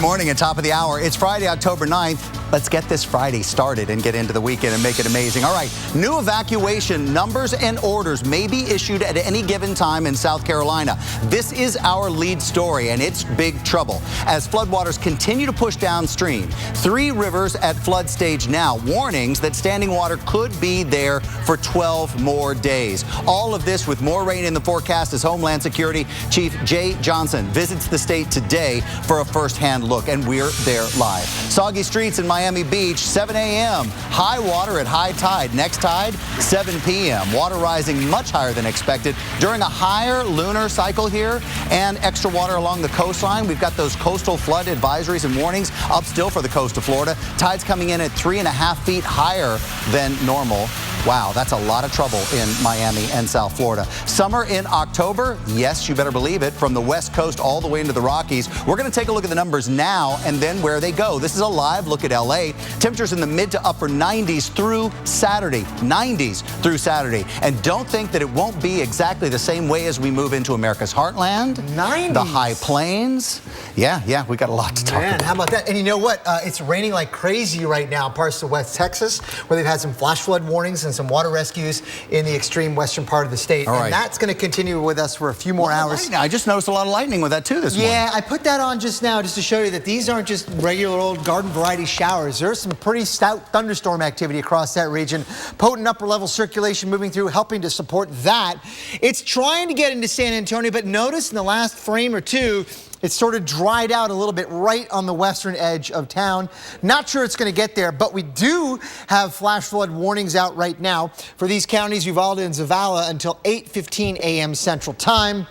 Good morning and top of the hour. It's Friday, October 9th. Let's get this Friday started and get into the weekend and make it amazing. All right, new evacuation numbers and orders may be issued at any given time in South Carolina. This is our lead story, and it's big trouble. As floodwaters continue to push downstream, 3 rivers at flood stage now. Warnings that standing water could be there for 12 more days. All of this with more rain in the forecast as Homeland Security Chief Jay Johnson visits the state today for a first-hand look, and we're there live. Soggy streets in Miami Beach, 7 a.m. High water at high tide. Next tide, 7 p.m. Water rising much higher than expected during a higher lunar cycle here, and extra water along the coastline. We've got those coastal flood advisories and warnings up still for the coast of Florida. Tides coming in at 3.5 feet higher than normal. Wow, that's a lot of trouble in Miami and South Florida. Summer in October? Yes, you better believe it. From the West Coast all the way into the Rockies. We're going to take a look at the numbers now and then where they go. This is a live look at L.A. Temperatures in the mid to upper 90s through Saturday. 90s through Saturday. And don't think that it won't be exactly the same way as we move into America's heartland. 90s. The high plains. Yeah, we got a lot to talk about. How about that? And you know what? It's raining like crazy right now in parts of West Texas, where they've had some flash flood warnings and some water rescues in the extreme western part of the state. All right. And that's going to continue with us for a few more hours. Lightning. I just noticed a lot of lightning with that too this morning. Yeah, I put that on just now just to show you that these aren't just regular old garden variety showers. There's some pretty stout thunderstorm activity across that region. Potent upper level circulation moving through, helping to support that. It's trying to get into San Antonio, but notice in the last frame or two, it's sort of dried out a little bit right on the western edge of town. Not sure it's going to get there, but we do have flash flood warnings out right now for these counties, Uvalde and Zavala, until 8:15 a.m. Central Time.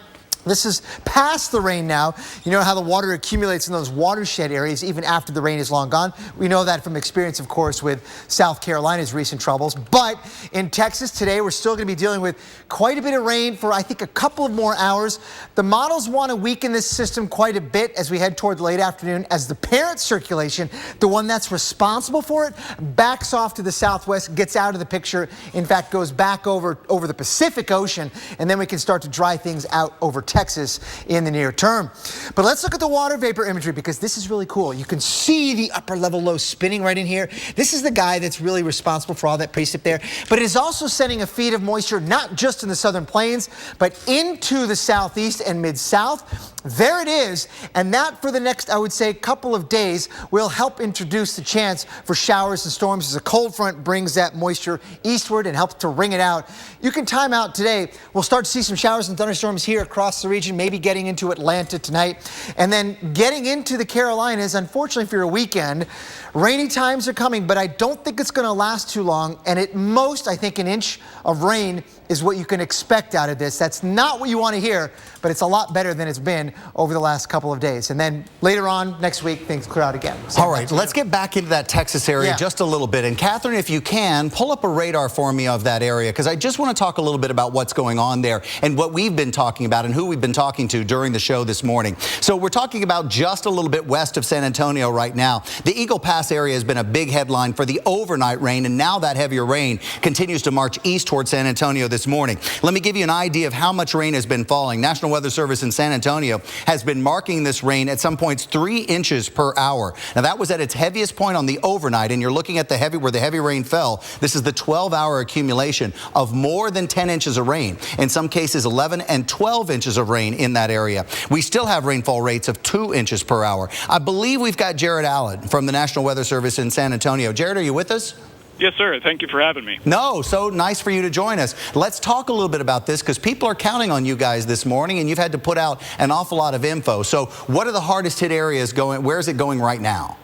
This is past the rain now. You know how the water accumulates in those watershed areas even after the rain is long gone. We know that from experience, of course, with South Carolina's recent troubles. But in Texas today, we're still going to be dealing with quite a bit of rain for, I think, a couple of more hours. The models want to weaken this system quite a bit as we head toward the late afternoon, as the parent circulation, the one that's responsible for it, backs off to the southwest, gets out of the picture, in fact, goes back over the Pacific Ocean, and then we can start to dry things out over Texas in the near term. But let's look at the water vapor imagery, because this is really cool. You can see the upper level low spinning right in here. This is the guy that's really responsible for all that precip there. But it is also sending a feed of moisture not just in the southern plains, but into the southeast and mid-south. There it is, and that for the next, I would say, couple of days will help introduce the chance for showers and storms as a cold front brings that moisture eastward and helps to wring it out. You can time out today. We'll start to see some showers and thunderstorms here across the region, maybe getting into Atlanta tonight, and then getting into the Carolinas. Unfortunately for your weekend, rainy times are coming, but I don't think it's going to last too long, and at most, I think an inch of rain is what you can expect out of this. That's not what you want to hear, but it's a lot better than it's been over the last couple of days. And then later on next week, things clear out again. So all right, let's get back into that Texas area just a little bit. And Catherine, if you can, pull up a radar for me of that area, because I just want to talk a little bit about what's going on there and what we've been talking about and who we've been talking to during the show this morning. So we're talking about just a little bit west of San Antonio right now. The Eagle Pass area has been a big headline for the overnight rain, and now that heavier rain continues to march east toward San Antonio this morning. Let me give you an idea of how much rain has been falling. National Weather Service in San Antonio has been marking this rain at some points 3 inches per hour. Now that was at its heaviest point on the overnight, and you're looking at where the heavy rain fell. This is the 12-hour accumulation of more than 10 inches of rain. In some cases, 11 and 12 inches of rain in that area. We still have rainfall rates of 2 inches per hour. I believe we've got Jared Allen from the National Weather Service in San Antonio. Jared, are you with us? Yes, sir. Thank you for having me. No, so nice for you to join us. Let's talk a little bit about this, because people are counting on you guys this morning, and you've had to put out an awful lot of info. So what are the hardest hit areas going? Where is it going right now?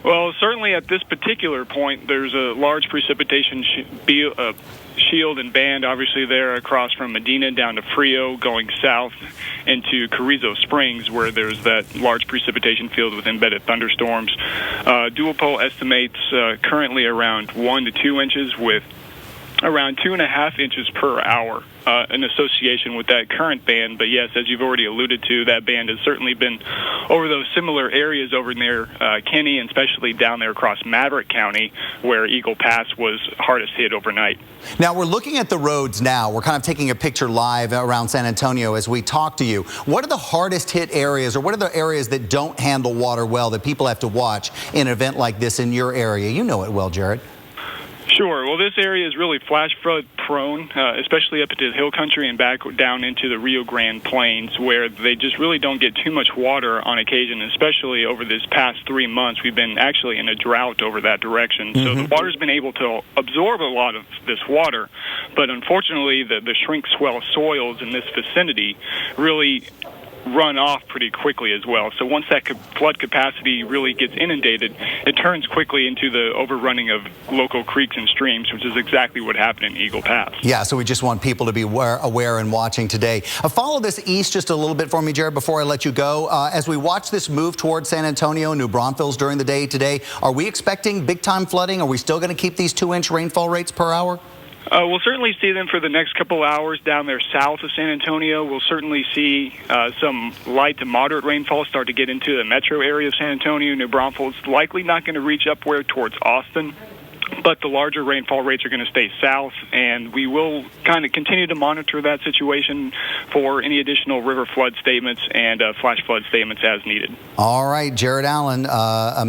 Well, certainly at this particular point, there's a large precipitation shield and band, obviously, there across from Medina down to Frio, going south into Carrizo Springs, where there's that large precipitation field with embedded thunderstorms. Dual Pole estimates currently around 1 to 2 inches, with around 2.5 inches per hour in association with that current band. But yes, as you've already alluded to, that band has certainly been over those similar areas over near Kenny, and especially down there across Maverick County, where Eagle Pass was hardest hit overnight. Now, we're looking at the roads now. We're kind of taking a picture live around San Antonio as we talk to you. What are the hardest hit areas, or what are the areas that don't handle water well that people have to watch in an event like this in your area? You know it well, Jared. Sure. Well, this area is really flash flood prone, especially up into the hill country and back down into the Rio Grande Plains, where they just really don't get too much water on occasion, especially over this past 3 months. We've been actually in a drought over that direction. So the water's been able to absorb a lot of this water, but unfortunately the shrink swell soils in this vicinity really run off pretty quickly as well. So once that flood capacity really gets inundated, it turns quickly into the overrunning of local creeks and streams, which is exactly what happened in Eagle Pass. Yeah, so we just want people to be aware and watching today. Follow this east just a little bit for me, Jared, before I let you go. As we watch this move towards San Antonio, New Braunfels during the day today, are we expecting big-time flooding? Are we still going to keep these 2-inch rainfall rates per hour? We'll certainly see them for the next couple hours down there south of San Antonio. We'll certainly see some light to moderate rainfall start to get into the metro area of San Antonio. New Braunfels likely not going to reach upward towards Austin, but the larger rainfall rates are going to stay south, and we will kind of continue to monitor that situation for any additional river flood statements and flash flood statements as needed. All right, Jared Allen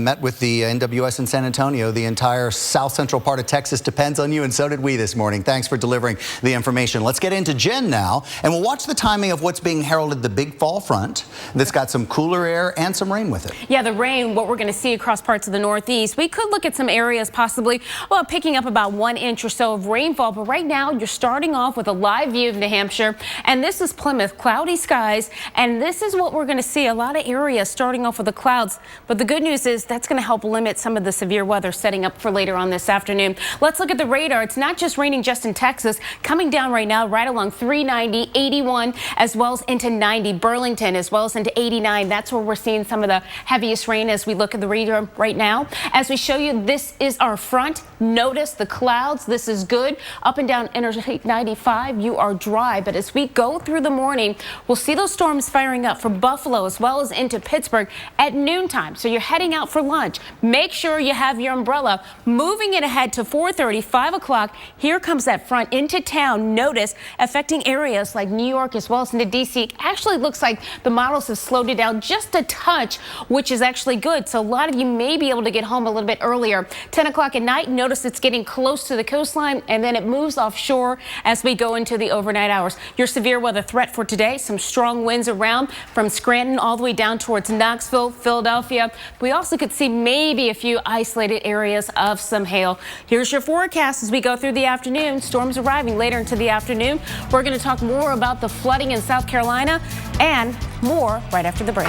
met with the NWS in San Antonio. The entire south central part of Texas depends on you, and so did we this morning. Thanks for delivering the information. Let's get into Jen now, and we'll watch the timing of what's being heralded the big fall front that's got some cooler air and some rain with it. Yeah, the rain, what we're going to see across parts of the Northeast. We could look at some areas possibly picking up about 1 inch or so of rainfall, but right now you're starting off with a live view of New Hampshire, and this is Plymouth, cloudy skies, and this is what we're going to see, a lot of areas starting off with the clouds, but the good news is that's going to help limit some of the severe weather setting up for later on this afternoon. Let's look at the radar. It's not just raining just in Texas, coming down right now right along 390, 81, as well as into 90, Burlington, as well as into 89. That's where we're seeing some of the heaviest rain as we look at the radar right now. As we show you, this is our front. Notice the clouds. This is good. Up and down Interstate 95, you are dry. But as we go through the morning, we'll see those storms firing up from Buffalo as well as into Pittsburgh at noontime. So you're heading out for lunch. Make sure you have your umbrella. Moving it ahead to 4:30, 5 o'clock. Here comes that front into town. Notice affecting areas like New York as well as into D.C. Actually looks like the models have slowed it down just a touch, which is actually good. So a lot of you may be able to get home a little bit earlier. 10 o'clock at night, notice it's getting close to the coastline, and then it moves offshore as we go into the overnight hours. Your severe weather threat for today, some strong winds around from Scranton all the way down towards Knoxville, Philadelphia. We also could see maybe a few isolated areas of some hail. Here's your forecast as we go through the afternoon. Storms arriving later into the afternoon. We're going to talk more about the flooding in South Carolina and more right after the break.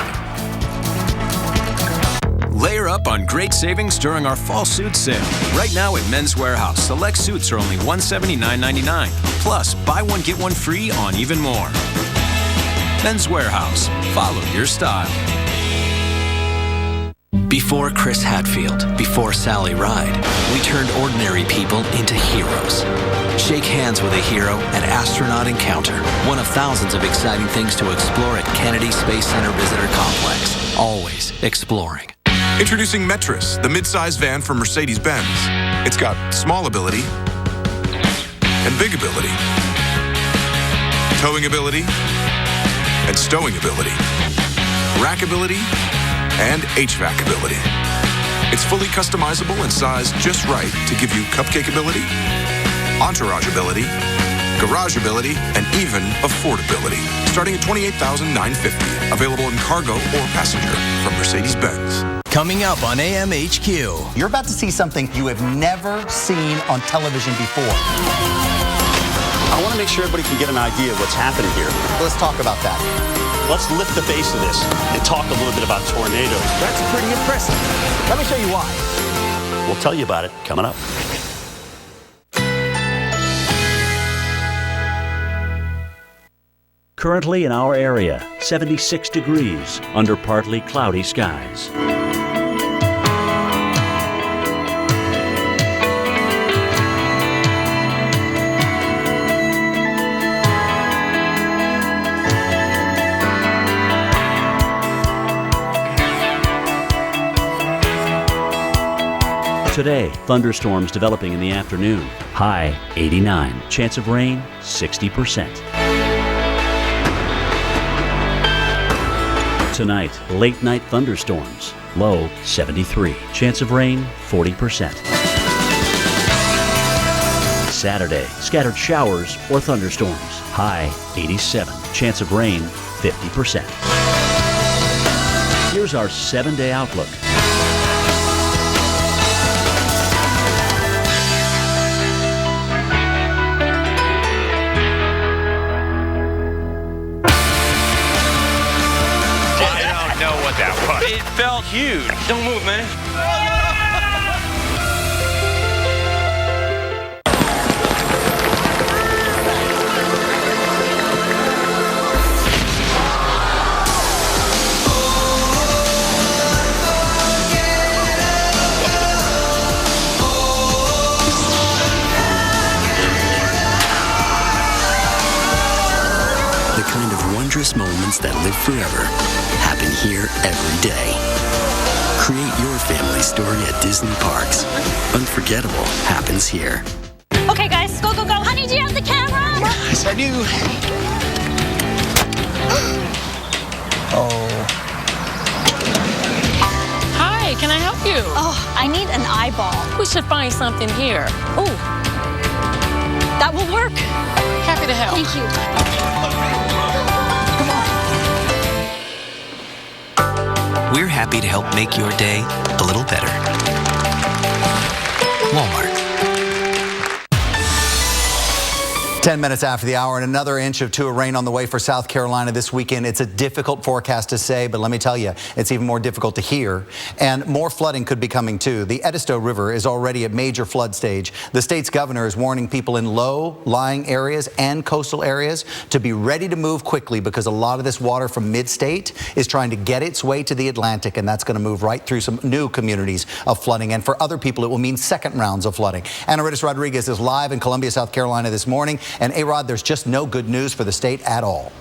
Layer up on great savings during our fall suit sale. Right now at Men's Warehouse, select suits are only $179.99. Plus, buy one, get one free on even more. Men's Warehouse. Follow your style. Before Chris Hadfield, before Sally Ride, we turned ordinary people into heroes. Shake hands with a hero at Astronaut Encounter, one of thousands of exciting things to explore at Kennedy Space Center Visitor Complex. Always exploring. Introducing Metris, the mid-size van from Mercedes-Benz. It's got small ability and big ability, towing ability and stowing ability, rack ability and HVAC ability. It's fully customizable and sized just right to give you cupcake ability, entourage ability, garage ability, and even affordability. Starting at $28,950. Available in cargo or passenger from Mercedes-Benz. Coming up on AMHQ. You're about to see something you have never seen on television before. I want to make sure everybody can get an idea of what's happening here. Let's talk about that. Let's lift the base of this and talk a little bit about tornadoes. That's pretty impressive. Let me show you why. We'll tell you about it coming up. Currently in our area, 76 degrees under partly cloudy skies. Today, thunderstorms developing in the afternoon. High 89. Chance of rain 60%. Tonight, late night thunderstorms. Low 73. Chance of rain 40%. Saturday, scattered showers or thunderstorms. High 87. Chance of rain 50%. Here's our 7-day outlook. It felt huge. Don't move, man. The kind of wondrous moments that live forever happen here every day. Create your family story at Disney Parks. Unforgettable happens here. Okay, guys, go, go, go. Honey, do you have the camera? Yes, I do. Hi, can I help you? Oh, I need an eyeball. We should find something here. Oh, that will work. Happy to help. Thank you. We're happy to help make your day a little better. Walmart. 10 minutes after the hour, and another inch of 2 of rain on the way for South Carolina this weekend. It's a difficult forecast to say, but let me tell you, it's even more difficult to hear. And more flooding could be coming too. The Edisto River is already at major flood stage. The state's governor is warning people in low-lying areas and coastal areas to be ready to move quickly, because a lot of this water from mid-state is trying to get its way to the Atlantic, and that's going to move right through some new communities of flooding. And for other people, it will mean second rounds of flooding. Ana Ritis Rodriguez is live in Columbia, South Carolina this morning. And A-Rod, there's just no good news for the state at all.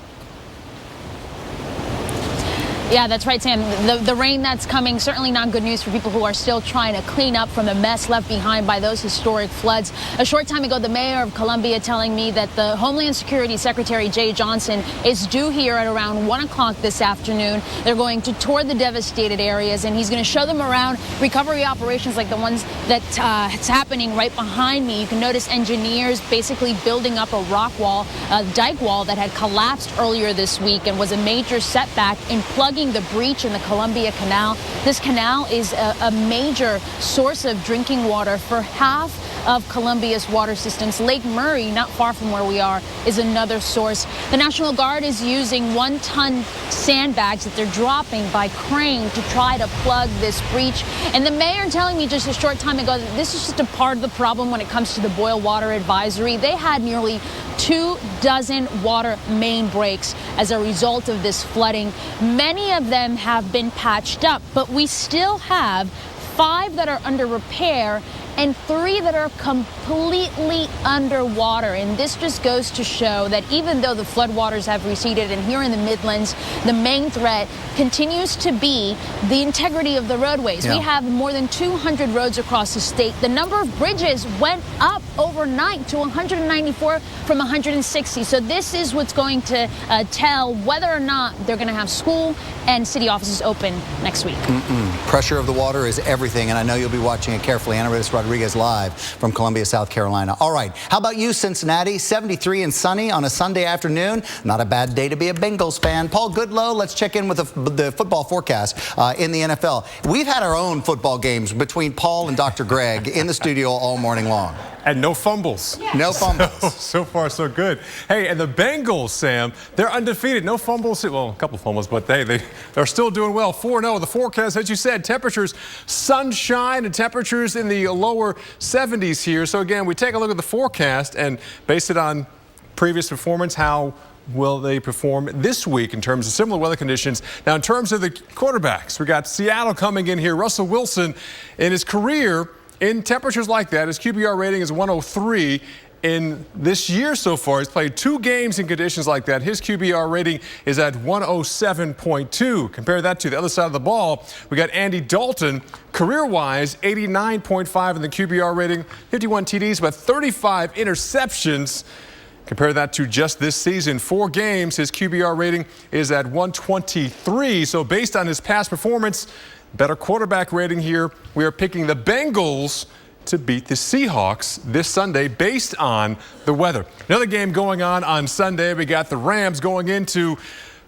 Yeah, that's right, Sam. The rain that's coming, certainly not good news for people who are still trying to clean up from the mess left behind by those historic floods. A short time ago, the mayor of Columbia telling me that the Homeland Security Secretary Jay Johnson is due here at around 1 o'clock this afternoon. They're going to tour the devastated areas, and he's going to show them around recovery operations like the ones that's happening right behind me. You can notice engineers basically building up a rock wall, a dike wall that had collapsed earlier this week and was a major setback in plugging the breach in the Columbia Canal. This canal is a major source of drinking water for half of Columbia's water systems. Lake Murray, not far from where we are, is another source. The National Guard is using 1-ton sandbags that they're dropping by crane to try to plug this breach. And the mayor telling me just a short time ago that this is just a part of the problem when it comes to the boil water advisory. They had nearly 24 water main breaks as a result of this flooding. Many of them have been patched up, but we still have 5 that are under repair and 3 that are completely underwater. And this just goes to show that even though the floodwaters have receded, and here in the Midlands, the main threat continues to be the integrity of the roadways. We have more than 200 roads across the state. The number of bridges went up overnight to 194 from 160. So this is what's going to tell whether or not they're going to have school and city offices open next week. Pressure of the water is everything, and I know you'll be watching it carefully. Ana Ritis Rodriguez live from Columbia, South Carolina. All right, how about you, Cincinnati? 73 and sunny on a Sunday afternoon. Not a bad day to be a Bengals fan. Paul Goodlow, let's check in with the football forecast in the NFL. We've had our own football games between Paul and Dr. Greg in the studio all morning long. And no fumbles. No fumbles. So far, so good. Hey, and the Bengals, Sam, they're undefeated. No fumbles. Well, a couple of fumbles, but they're still doing well. 4-0. The forecast, as you said, temperatures, sunshine, and temperatures in the lower 70s here. So, again, we take a look at the forecast and base it on previous performance. How will they perform this week in terms of similar weather conditions? Now, in terms of the quarterbacks, we got Seattle coming in here. Russell Wilson, in his career, in temperatures like that, his QBR rating is 103. in this year so far. He's played 2 games in conditions like that. His QBR rating is at 107.2. Compare that to the other side of the ball. We got Andy Dalton, career-wise, 89.5 in the QBR rating, 51 TDs, but 35 interceptions. Compare that to just this season. 4 games, his QBR rating is at 123. So based on his past performance, better quarterback rating here, we are picking the Bengals to beat the Seahawks this Sunday based on the weather. Another game going on Sunday. We got the Rams going into,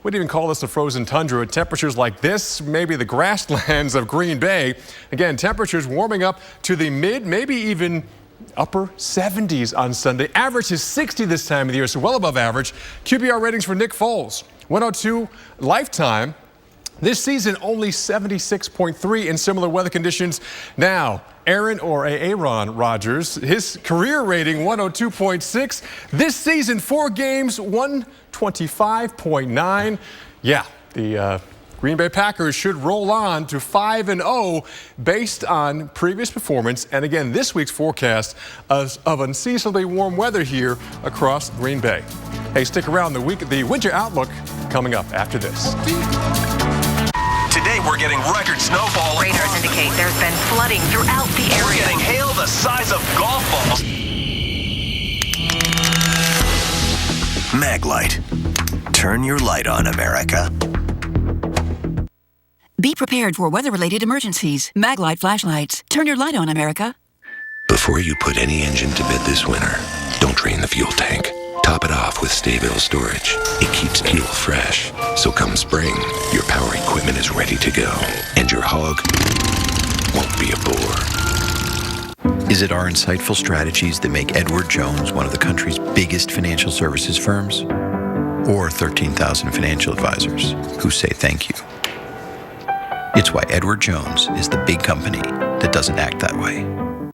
we didn't even call this a frozen tundra. At temperatures like this, maybe the grasslands of Green Bay. Again, temperatures warming up to the mid, maybe even upper 70s on Sunday. Average is 60 this time of the year, so well above average. QBR ratings for Nick Foles, 102 lifetime. This season, only 76.3 in similar weather conditions. Now, Aaron Rodgers, his career rating 102.6. This season, 4 games, 125.9. Yeah, the Green Bay Packers should roll on to 5-0 based on previous performance. And again, this week's forecast of unseasonably warm weather here across Green Bay. Hey, stick around. The winter outlook coming up after this. Today we're getting record snowfall. Radars indicate there's been flooding throughout the area. We're getting hail the size of golf balls. Maglite. Turn your light on, America. Be prepared for weather-related emergencies. Maglite flashlights. Turn your light on, America. Before you put any engine to bed this winter, don't drain the fuel tank. Top it off with Stayville storage. It keeps fuel fresh. So come spring, your power equipment is ready to go. And your hog won't be a bore. Is it our insightful strategies that make Edward Jones one of the country's biggest financial services firms? Or 13,000 financial advisors who say thank you? It's why Edward Jones is the big company that doesn't act that way.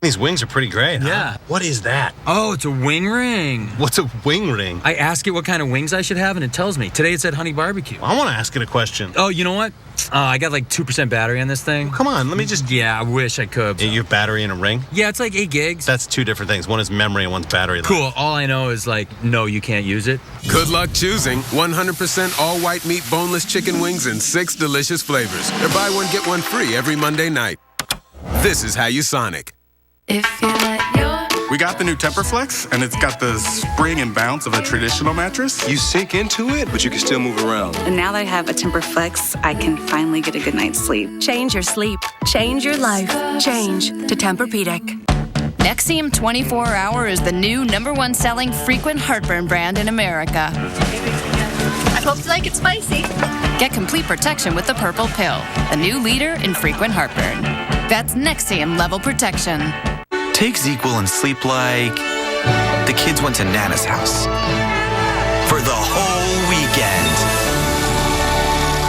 These wings are pretty great, huh? Yeah. What is that? Oh, it's a wing ring. What's a wing ring? I ask it what kind of wings I should have, and it tells me. Today it said honey barbecue. Well, I want to ask it a question. Oh, you know what? I got like 2% battery on this thing. Well, come on, let me just... Yeah, I wish I could. You have battery in a ring? Yeah, it's like 8 gigs. That's 2 different things. One is memory and one's battery life. Cool. All I know is like, no, you can't use it. Good luck choosing 100% all-white meat boneless chicken wings in 6 delicious flavors. They're buy one, get one free every Monday night. This is how you Sonic. If you let your... We got the new Temperflex, and it's got the spring and bounce of a traditional mattress. You sink into it, but you can still move around. And now that I have a Temperflex, I can finally get a good night's sleep. Change your sleep. Change your life. Change to Tempur-Pedic. Nexium 24 Hour is the new #1 selling frequent heartburn brand in America. I hope you like it spicy. Get complete protection with the Purple Pill, a new leader in frequent heartburn. That's Nexium level protection. Take ZzzQuil and sleep like the kids went to Nana's house for the whole weekend.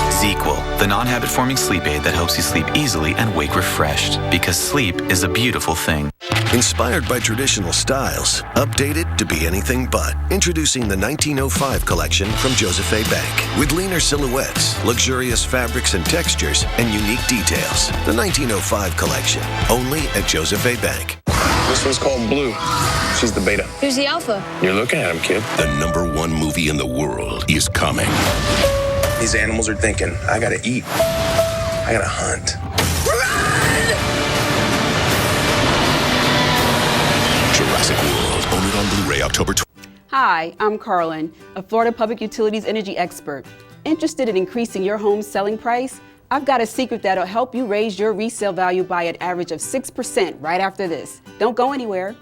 ZzzQuil, the non-habit-forming sleep aid that helps you sleep easily and wake refreshed, because sleep is a beautiful thing. Inspired by traditional styles, updated to be anything but. Introducing the 1905 collection from Joseph A. Bank. With leaner silhouettes, luxurious fabrics and textures, and unique details. The 1905 collection, only at Joseph A. Bank. This one's called Blue. She's the beta. Who's the alpha? You're looking at him, kid. The #1 movie in the world is coming. These animals are thinking, I gotta eat. I gotta hunt. Jurassic World. Own it on Blu-ray October 20th. Hi, I'm Carlin, a Florida Public Utilities energy expert. Interested in increasing your home's selling price? I've got a secret that'll help you raise your resale value by an average of 6% right after this. Don't go anywhere.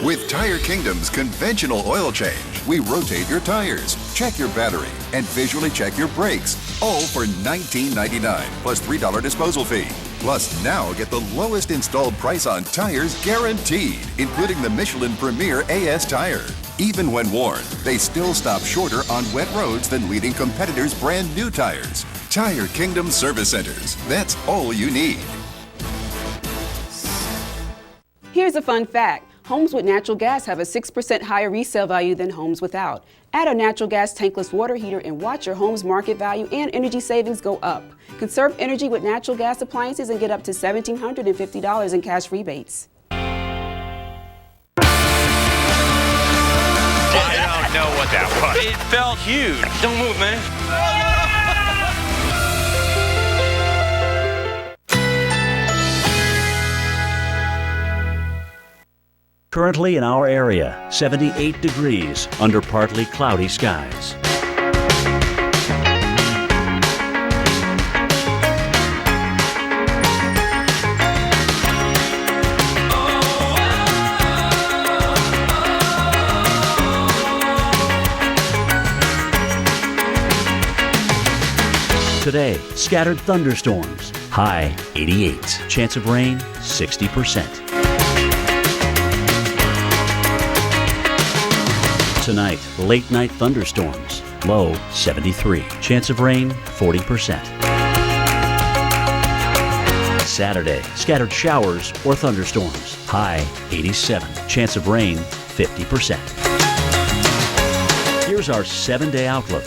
With Tire Kingdom's conventional oil change, we rotate your tires, check your battery, and visually check your brakes, all for $19.99 plus $3 disposal fee. Plus, now get the lowest installed price on tires guaranteed, including the Michelin Premier AS tire. Even when worn, they still stop shorter on wet roads than leading competitors' brand new tires. Tire Kingdom Service Centers. That's all you need. Here's a fun fact. Homes with natural gas have a 6% higher resale value than homes without. Add a natural gas tankless water heater and watch your home's market value and energy savings go up. Conserve energy with natural gas appliances and get up to $1,750 in cash rebates. I don't know what that was. It felt huge. Don't move, man. Currently in our area, 78 degrees under partly cloudy skies. Today, scattered thunderstorms, high 88, chance of rain 60%. Tonight, late night thunderstorms, low 73, chance of rain 40%. Saturday, scattered showers or thunderstorms, high 87, chance of rain 50%. Here's our 7-day outlook.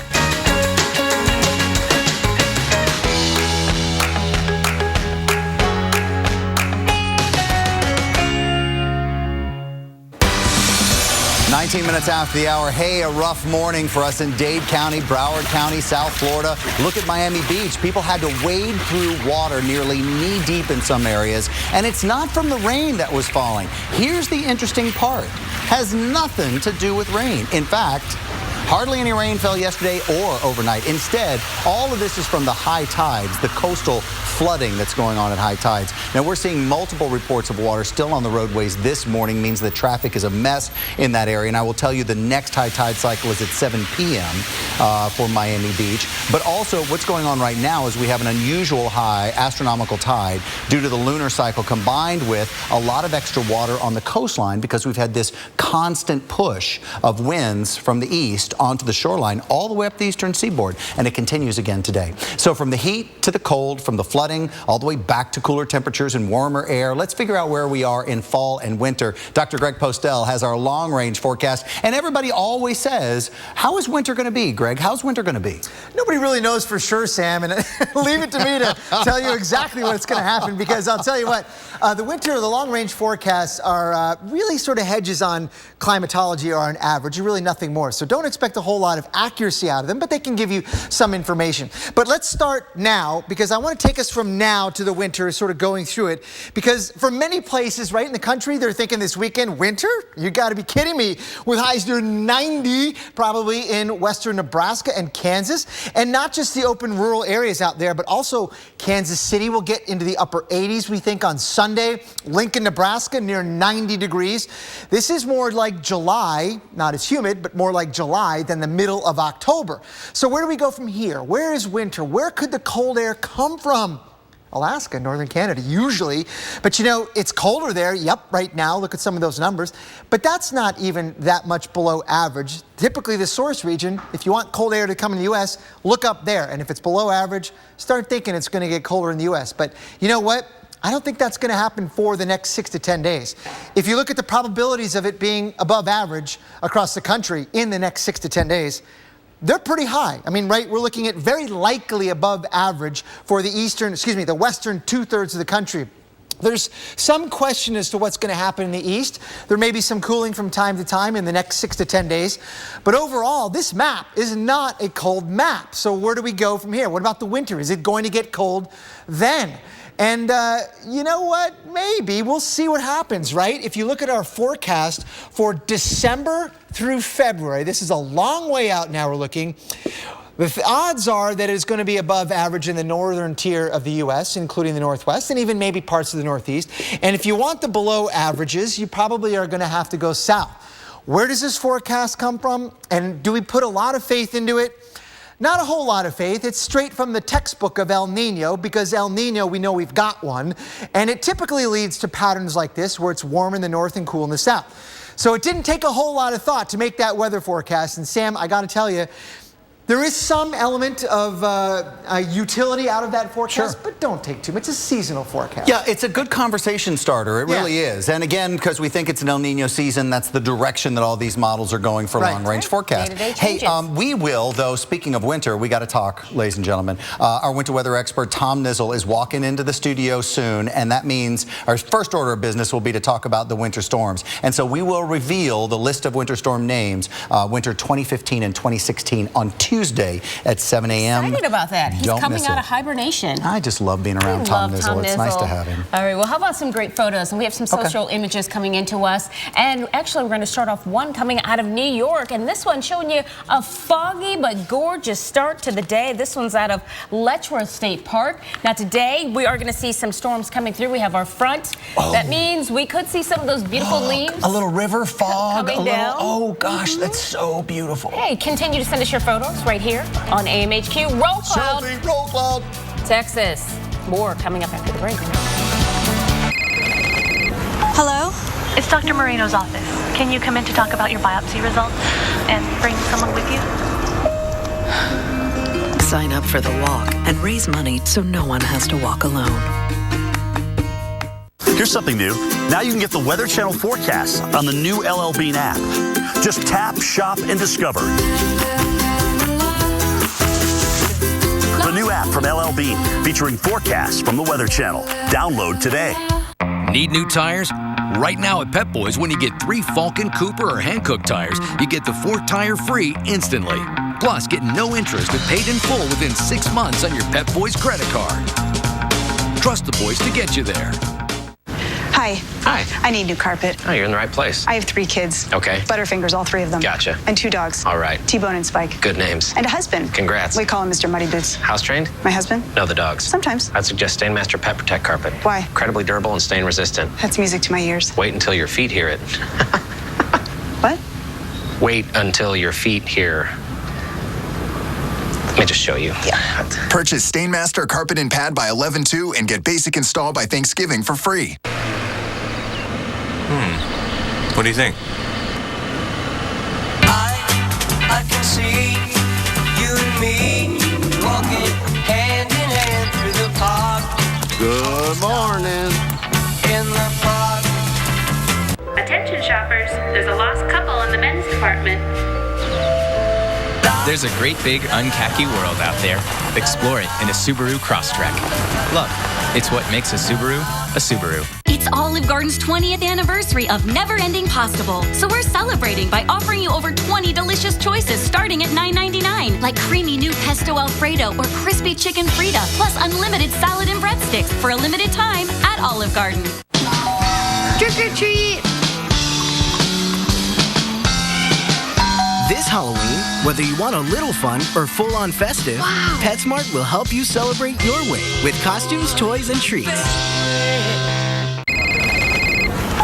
Minutes after the hour. Hey, a rough morning for us in Dade County, Broward County, South Florida. Look at Miami Beach. People had to wade through water nearly knee deep in some areas. And it's not from the rain that was falling. Here's the interesting part. Has nothing to do with rain. In fact, hardly any rain fell yesterday or overnight. Instead, all of this is from the high tides, the coastal flooding that's going on at high tides. Now, we're seeing multiple reports of water still on the roadways this morning, means that traffic is a mess in that area. And I will tell you the next high tide cycle is at 7 p.m. For Miami Beach. But also what's going on right now is we have an unusual high astronomical tide due to the lunar cycle combined with a lot of extra water on the coastline because we've had this constant push of winds from the east onto the shoreline all the way up the eastern seaboard, and it continues again today. So from the heat to the cold, from the flooding all the way back to cooler temperatures and warmer air, let's figure out where we are in fall and winter. Dr. Greg Postel has our long-range forecast, and everybody always says, how is winter going to be, Greg? How's winter going to be? Nobody really knows for sure, Sam, and leave it to me to tell you exactly what's going to happen, because I'll tell you what, the winter, the long-range forecasts are really sort of hedges on climatology or on average, really nothing more. So don't expect a whole lot of accuracy out of them, but they can give you some information. But let's start now, because I want to take us from now to the winter, sort of going through it, because for many places right in the country, they're thinking this weekend, winter? You got to be kidding me, with highs near 90 probably in western Nebraska and Kansas, and not just the open rural areas out there, but also Kansas City will get into the upper 80s, we think, on Sunday. Lincoln, Nebraska, near 90 degrees. This is more like July, not as humid, but more like July than the middle of October. So where do we go from here? Where is winter? Where could the cold air come from? Alaska, northern Canada, usually. But you know, it's colder there. Yep, right now, look at some of those numbers. But that's not even that much below average. Typically, the source region, if you want cold air to come in the U.S., look up there. And if it's below average, start thinking it's going to get colder in the U.S. But you know what? I don't think that's going to happen for the next 6 to 10 days. If you look at the probabilities of it being above average across the country in the next 6 to 10 days, they're pretty high. I mean, right, we're looking at very likely above average for the western 2/3 of the country. There's some question as to what's going to happen in the east. There may be some cooling from time to time in the next 6 to 10 days. But overall, this map is not a cold map. So where do we go from here? What about the winter? Is it going to get cold then? And you know what? Maybe. We'll see what happens, right? If you look at our forecast for December through February, this is a long way out now we're looking. The odds are that it's going to be above average in the northern tier of the U.S., including the Northwest and even maybe parts of the Northeast. And if you want the below averages, you probably are going to have to go south. Where does this forecast come from? And do we put a lot of faith into it? Not a whole lot of faith. It's straight from the textbook of El Nino, because El Nino, we know we've got one. And it typically leads to patterns like this, where it's warm in the north and cool in the south. So it didn't take a whole lot of thought to make that weather forecast. And Sam, I got to tell you, There is some element of utility out of that forecast, but don't take too much. It's a seasonal forecast. Yeah, it's a good conversation starter. It really is. And again, because we think it's an El Nino season, that's the direction that all these models are going for long-range forecasts. Hey, we will, though, speaking of winter, we got to talk, ladies and gentlemen. Our winter weather expert, Tom Nizzle, is walking into the studio soon, and that means our first order of business will be to talk about the winter storms. And so we will reveal the list of winter storm names, winter 2015 and 2016, on Tuesday at 7 a.m. Excited about that. He's coming out of hibernation. I just love being around Tom Nizzle. It's nice to have him. All right, well, how about some great photos? And we have some social images coming into us. And actually, we're going to start off one coming out of New York. And this one showing you a foggy but gorgeous start to the day. This one's out of Letchworth State Park. Now, today, we are going to see some storms coming through. We have our front. That means we could see some of those beautiful leaves. A little river fog. Coming down. Oh, gosh, that's so beautiful. Hey, continue to send us your photos right here on AMHQ. Roll Cloud. Selfie, Roll Cloud. Texas. More coming up after the break. Hello? It's Dr. Moreno's office. Can you come in to talk about your biopsy results and bring someone with you? Sign up for the walk and raise money so no one has to walk alone. Here's something new. Now you can get the Weather Channel forecast on the new LL Bean app. Just tap, shop, and discover. The new app from LL Bean, featuring forecasts from the Weather Channel. Download today. Need new tires? Right now at Pep Boys, when you get 3 Falcon, Cooper, or Hankook tires, you get the 4th tire free instantly. Plus, get no interest and paid in full within 6 months on your Pep Boys credit card. Trust the boys to get you there. Hi. Hi. I need new carpet. Oh, you're in the right place. I have 3 kids. Okay. Butterfingers, all 3 of them. Gotcha. And 2 dogs. All right. T-Bone and Spike. Good names. And a husband. Congrats. We call him Mr. Muddy Boots. House trained? My husband? No, the dogs. Sometimes. I'd suggest Stainmaster Pet Protect carpet. Why? Incredibly durable and stain resistant. That's music to my ears. Wait until your feet hear it. What? Wait until your feet hear. Let me just show you. Yeah. Purchase Stainmaster Carpet and Pad by 11/2 and get basic install by Thanksgiving for free. What do you think? I can see you and me walking hand in hand through the park. Good morning. In the park. Attention shoppers, there's a lost couple in the men's department. There's a great big unkhaki world out there. Explore it in a Subaru Crosstrek. Look, it's what makes a Subaru a Subaru. It's Olive Garden's 20th anniversary of Never Ending Possible. So we're celebrating by offering you over 20 delicious choices starting at $9.99, like creamy new pesto Alfredo or crispy chicken Frita, plus unlimited salad and breadsticks for a limited time at Olive Garden. Trick or treat! This Halloween, whether you want a little fun or full-on festive, PetSmart will help you celebrate your way with costumes, toys, and treats.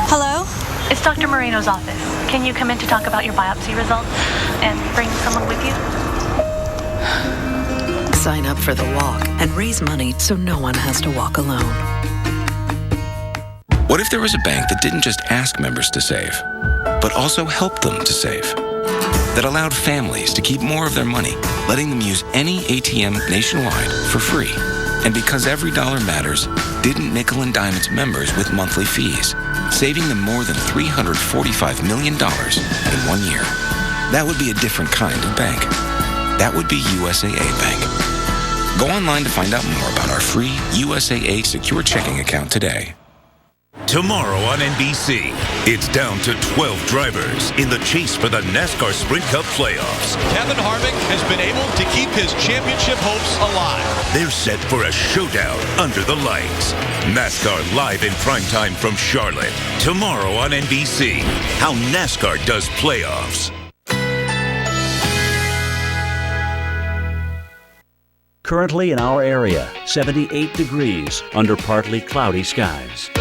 Hello? It's Dr. Moreno's office. Can you come in to talk about your biopsy results and bring someone with you? Sign up for the walk and raise money so no one has to walk alone. What if there was a bank that didn't just ask members to save, but also helped them to save? That allowed families to keep more of their money, letting them use any ATM nationwide for free. And because every dollar matters, didn't nickel and dime its members with monthly fees, saving them more than $345 million in 1 year. That would be a different kind of bank. That would be USAA Bank. Go online to find out more about our free USAA secure checking account today. Tomorrow on NBC, it's down to 12 drivers in the chase for the NASCAR Sprint Cup playoffs. Kevin Harvick has been able to keep his championship hopes alive. They're set for a showdown under the lights. NASCAR live in primetime from Charlotte. Tomorrow on NBC, how NASCAR does playoffs. Currently in our area, 78 degrees under partly cloudy skies.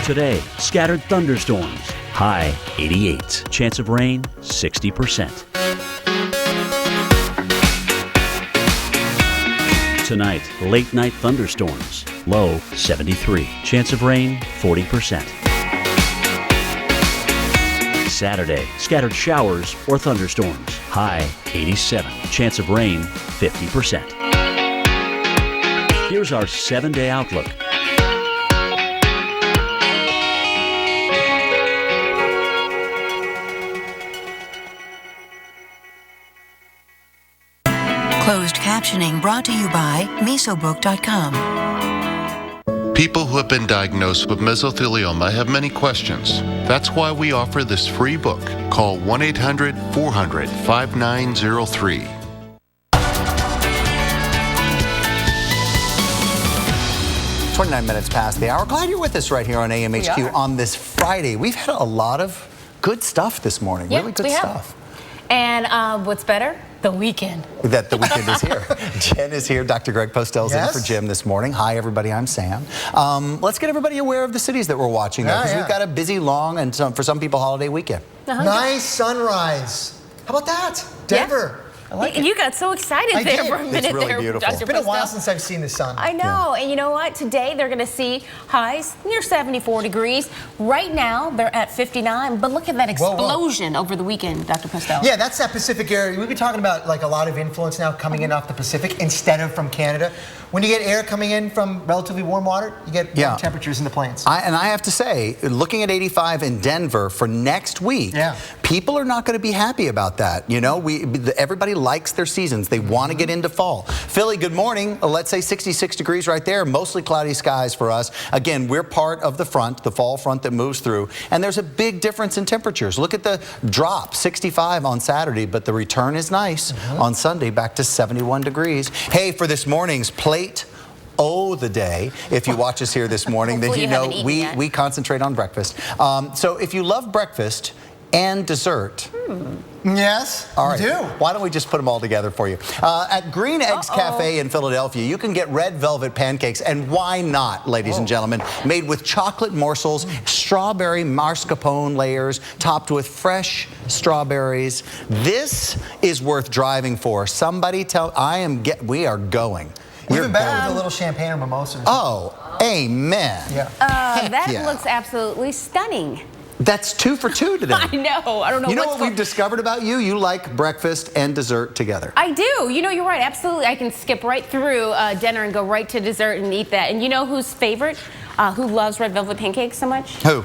Today, scattered thunderstorms. High 88. Chance of rain 60%. Tonight, late night thunderstorms. Low 73. Chance of rain 40%. Saturday, scattered showers or thunderstorms. High 87. Chance of rain 50%. Here's our 7-day outlook. Closed captioning brought to you by Mesobook.com. People who have been diagnosed with mesothelioma have many questions. That's why we offer this free book. Call 1-800-400-5903. "29 minutes past the hour." Glad you're with us right here on AMHQ on this Friday. We've had a lot of good stuff this morning. Yeah, really good stuff. And what's better? The weekend. That the weekend is here. Jen is here. Dr. Greg Postel's in for Jim this morning. Hi, everybody. I'm Sam. Let's get everybody aware of the cities that we're watching, because we've got a busy, long, and for some people, holiday weekend. Nice sunrise. How about that? Denver. I like it. You got so excited there for a minute. It's really there, beautiful. It's been a while since I've seen the sun. I know, and you know what? Today they're going to see highs near 74 degrees. Right now they're at 59, but look at that explosion over the weekend, Dr. Postel. Yeah, that's that Pacific area. We've been talking about like a lot of influence now coming in off the Pacific instead of from Canada. When you get air coming in from relatively warm water, you get warm temperatures in the plains. And I have to say, looking at 85 in Denver for next week, people are not going to be happy about that. You know, everybody likes their seasons. They want to get into fall. Philly, good morning. Let's say 66 degrees right there. Mostly cloudy skies for us. Again, we're part of the front, the fall front that moves through. And there's a big difference in temperatures. Look at the drop, 65 on Saturday, but the return is nice on Sunday, back to 71 degrees. Hey, for this morning's Plate the day, if you watch us here this morning, then you know we concentrate on breakfast. So if you love breakfast and dessert, yes, all right. we do. Why don't we just put them all together for you? At Green Eggs Cafe in Philadelphia, you can get red velvet pancakes, and why not, ladies and gentlemen, made with chocolate morsels, strawberry mascarpone layers, topped with fresh strawberries. This is worth driving for. Somebody tell, we are going. Even better with a little champagne or mimosa. Oh, amen. Yeah. That looks absolutely stunning. That's 2 for 2 today. I know. I don't know. You know what we've discovered about you? You like breakfast and dessert together. I do. You know, you're right. Absolutely. I can skip right through dinner and go right to dessert and eat that. And you know who's favorite? Who loves red velvet pancakes so much? Who?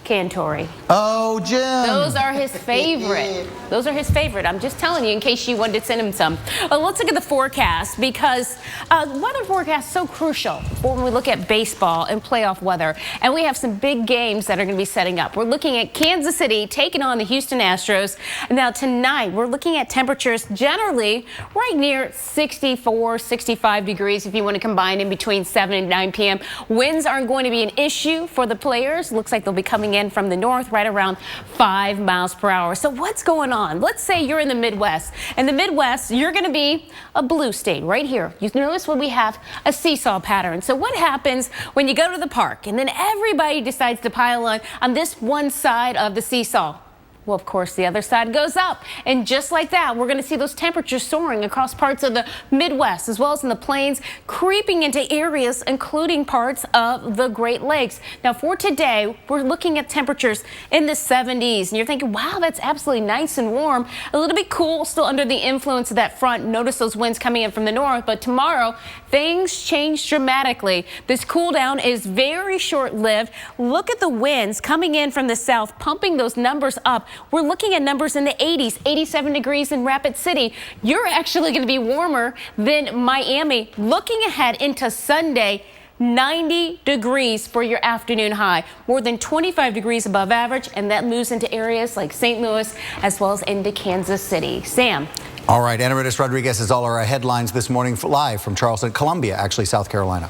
Cantori. Oh, Jim. Those are his favorite. Those are his favorite. I'm just telling you in case you wanted to send him some. Let's look at the forecast, because weather forecast is so crucial when we look at baseball and playoff weather. And we have some big games that are going to be setting up. We're looking at Kansas City taking on the Houston Astros. Now tonight we're looking at temperatures generally right near 64, 65 degrees if you want to combine in between 7 and 9 p.m. Winds aren't going to be an issue for the players. Looks like they'll be coming in from the north right around 5 miles per hour. So what's going on? Let's say you're in the Midwest. In the Midwest, you're going to be a blue state right here. You notice when we have a seesaw pattern. So what happens when you go to the park and then everybody decides to pile on this one side of the seesaw? Well, of course, the other side goes up. And just like that, we're going to see those temperatures soaring across parts of the Midwest, as well as in the plains, creeping into areas, including parts of the Great Lakes. Now, for today, we're looking at temperatures in the 70s. And you're thinking, wow, that's absolutely nice and warm. A little bit cool, still under the influence of that front. Notice those winds coming in from the north. But tomorrow, things change dramatically. This cool down is very short-lived. Look at the winds coming in from the south, pumping those numbers up. We're looking at numbers in the 80s, 87 degrees in Rapid City. You're actually going to be warmer than Miami. Looking ahead into Sunday, 90 degrees for your afternoon high, more than 25 degrees above average, and that moves into areas like St. Louis as well as into Kansas City. Sam. All right, Enriquez Rodriguez is all our headlines this morning, live from Charleston, Columbia, actually, South Carolina.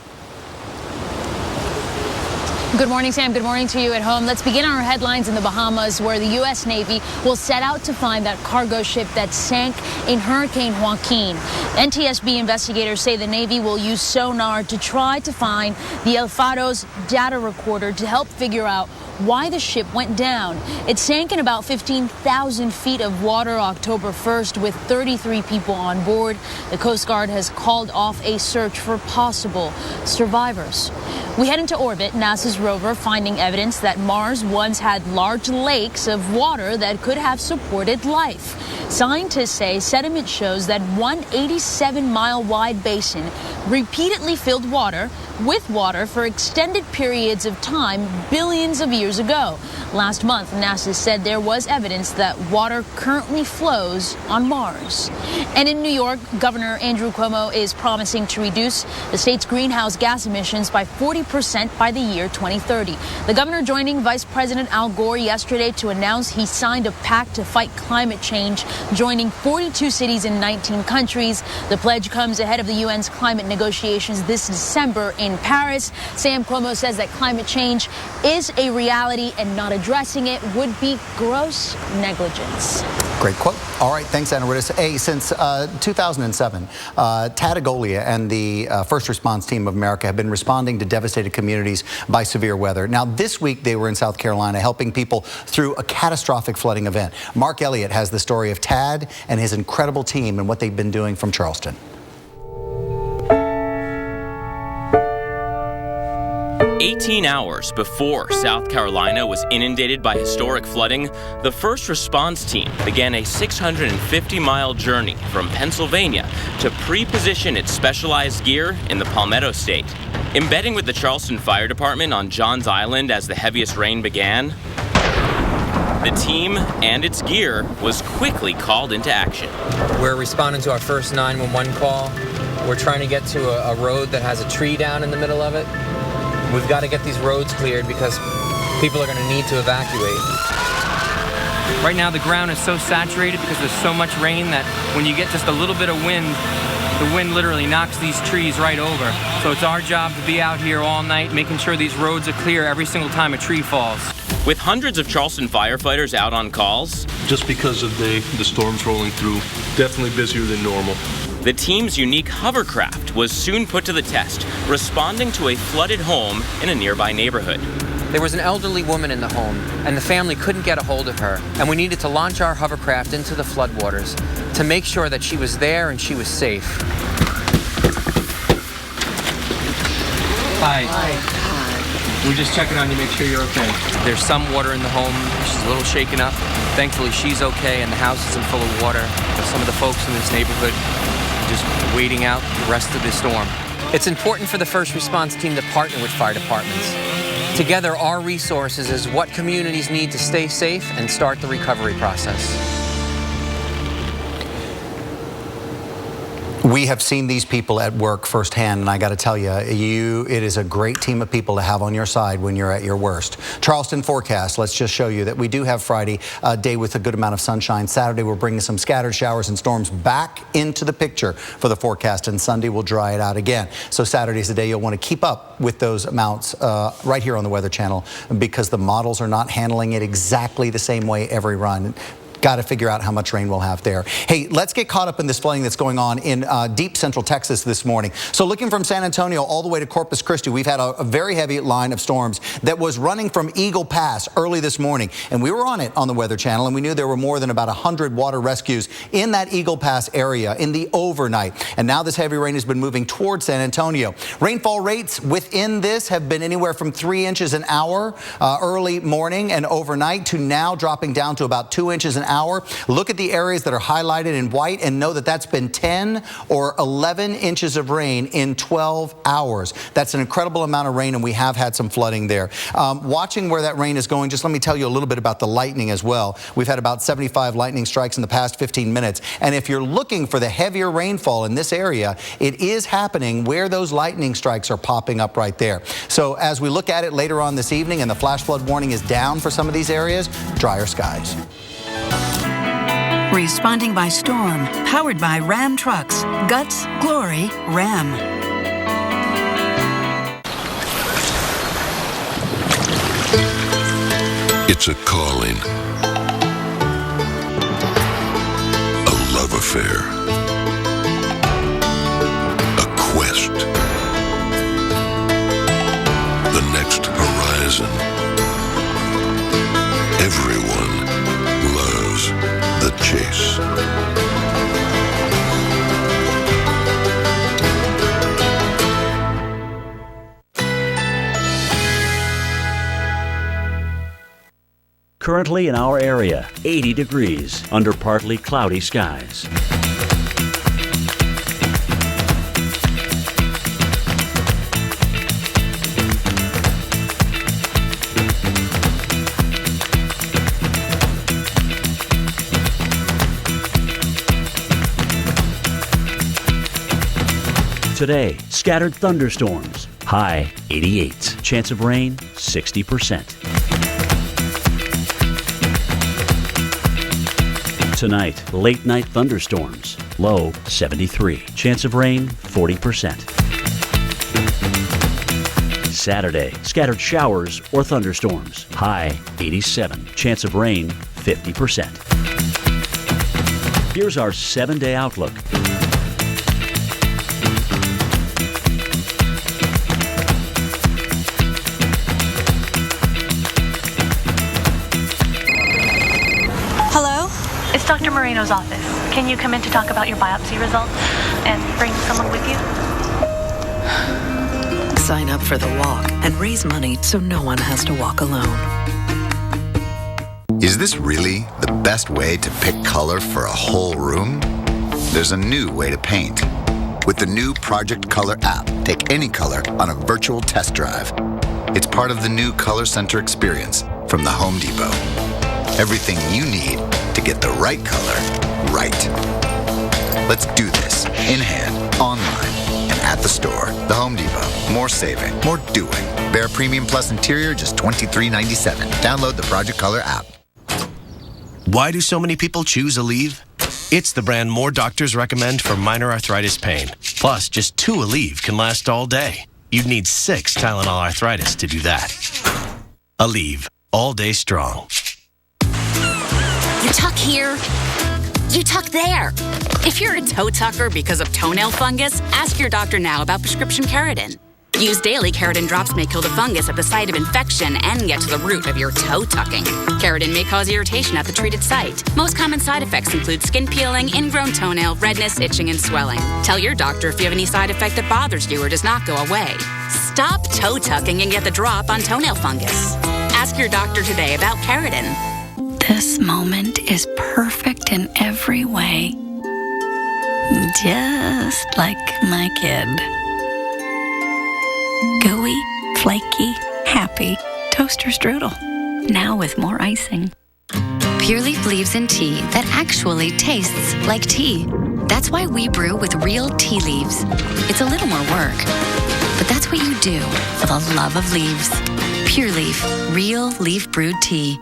Good morning, Sam. Good morning to you at home. Let's begin our headlines in the Bahamas, where the U.S. Navy will set out to find that cargo ship that sank in Hurricane Joaquin. NTSB investigators say the Navy will use sonar to try to find the El Faro's data recorder to help figure out why the ship went down. It sank in about 15,000 feet of water October 1st with 33 people on board. The Coast Guard has called off a search for possible survivors. We head into orbit, NASA's rover finding evidence that Mars once had large lakes of water that could have supported life. Scientists say sediment shows that one 87-mile-wide basin repeatedly filled with water for extended periods of time billions of years ago. Last month, NASA said there was evidence that water currently flows on Mars. And in New York, Governor Andrew Cuomo is promising to reduce the state's greenhouse gas emissions by 40% by the year 2030. The governor joining Vice President Al Gore yesterday to announce he signed a pact to fight climate change, joining 42 cities in 19 countries. The pledge comes ahead of the UN's climate negotiations this December in Paris. Sam Cuomo says that climate change is a reality and not addressing it would be gross negligence. Great quote. All right, thanks, Anna Rittis. Hey, since 2007, Tattagolia and the First Response Team of America have been responding to devastated communities by severe weather. Now, this week they were in South Carolina helping people through a catastrophic flooding event. Mark Elliott has the story of Tad and his incredible team and what they've been doing from Charleston. 18 hours before South Carolina was inundated by historic flooding, the First Response Team began a 650-mile journey from Pennsylvania to pre-position its specialized gear in the Palmetto State. Embedding with the Charleston Fire Department on Johns Island as the heaviest rain began, the team and its gear was quickly called into action. We're responding to our first 911 call. We're trying to get to a road that has a tree down in the middle of it. We've got to get these roads cleared because people are going to need to evacuate. Right now the ground is so saturated because there's so much rain that when you get just a little bit of wind, the wind literally knocks these trees right over. So it's our job to be out here all night making sure these roads are clear every single time a tree falls. With hundreds of Charleston firefighters out on calls, just because of the storms rolling through, definitely busier than normal. The team's unique hovercraft was soon put to the test, responding to a flooded home in a nearby neighborhood. There was an elderly woman in the home, and the family couldn't get a hold of her, and we needed to launch our hovercraft into the floodwaters to make sure that she was there and she was safe. Hi. We're just checking on you, make sure you're okay. There's some water in the home. She's a little shaken up. Thankfully, she's okay, and the house isn't full of water. But some of the folks in this neighborhood are just waiting out the rest of the storm. It's important for the First Response Team to partner with fire departments. Together, our resources is what communities need to stay safe and start the recovery process. We have seen these people at work firsthand, and I got to tell you, it is a great team of people to have on your side when you're at your worst. Charleston forecast, let's just show you that we do have Friday, a day with a good amount of sunshine. Saturday, we're bringing some scattered showers and storms back into the picture for the forecast, and Sunday we'll dry it out again. So Saturday's the day you'll want to keep up with those amounts right here on the Weather Channel, because the models are not handling it exactly the same way every run. Got to figure out how much rain we'll have there. Hey, let's get caught up in this flooding that's going on in deep central Texas this morning. So looking from San Antonio all the way to Corpus Christi, we've had a very heavy line of storms that was running from Eagle Pass early this morning. And we were on it on the Weather Channel, and we knew there were more than about 100 water rescues in that Eagle Pass area in the overnight. And now this heavy rain has been moving towards San Antonio. Rainfall rates within this have been anywhere from 3 inches an hour early morning and overnight to now dropping down to about 2 inches an hour. Look at the areas that are highlighted in white and know that that's been 10 or 11 inches of rain in 12 hours. That's an incredible amount of rain, and we have had some flooding there. Watching where that rain is going, just let me tell you a little bit about the lightning as well. We've had about 75 lightning strikes in the past 15 minutes. And if you're looking for the heavier rainfall in this area, it is happening where those lightning strikes are popping up right there. So as we look at it later on this evening and the flash flood warning is down for some of these areas, drier skies. Responding by storm, powered by Ram Trucks. Guts, glory, Ram. It's a calling. A love affair. A quest. The next horizon. Everyone loves the chase. Currently in our area, 80 degrees under partly cloudy skies. Today, scattered thunderstorms, high 88. Chance of rain, 60%. Tonight, late night thunderstorms, low 73. Chance of rain, 40%. Saturday, scattered showers or thunderstorms, high 87. Chance of rain, 50%. Here's our 7-day outlook. It's Dr. Moreno's office. Can you come in to talk about your biopsy results and bring someone with you? Sign up for the walk and raise money so no one has to walk alone. Is this really the best way to pick color for a whole room? There's a new way to paint. With the new Project Color app, take any color on a virtual test drive. It's part of the new Color Center experience from the Home Depot. Everything you need to get the right color right. Let's do this in hand, online, and at the store. The Home Depot. More saving, more doing. Behr Premium Plus Interior, just $23.97. Download the Project Color app. Why do so many people choose Aleve? It's the brand more doctors recommend for minor arthritis pain. Plus, just 2 Aleve can last all day. You'd need 6 Tylenol arthritis to do that. Aleve, all day strong. You tuck here, you tuck there. If you're a toe tucker because of toenail fungus, ask your doctor now about prescription Keratin. Use daily. Keratin drops may kill the fungus at the site of infection and get to the root of your toe tucking. Keratin may cause irritation at the treated site. Most common side effects include skin peeling, ingrown toenail, redness, itching, and swelling. Tell your doctor if you have any side effect that bothers you or does not go away. Stop toe tucking and get the drop on toenail fungus. Ask your doctor today about Keratin. This moment is perfect in every way. Just like my kid. Gooey, flaky, happy toaster strudel. Now with more icing. Pure Leaf believes in tea that actually tastes like tea. That's why we brew with real tea leaves. It's a little more work, but that's what you do for the love of leaves. Pure Leaf, real leaf brewed tea.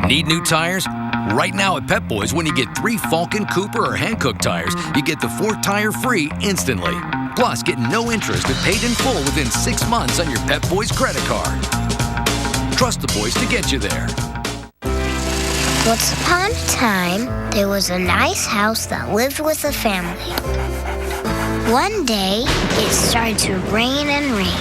Need new tires? Right now at Pep Boys, when you get 3 Falcon, Cooper, or Hankook tires, you get the 4th tire free instantly. Plus, get no interest and paid in full within 6 months on your Pep Boys credit card. Trust the boys to get you there. Once upon a time, there was a nice house that lived with a family. One day, it started to rain and rain.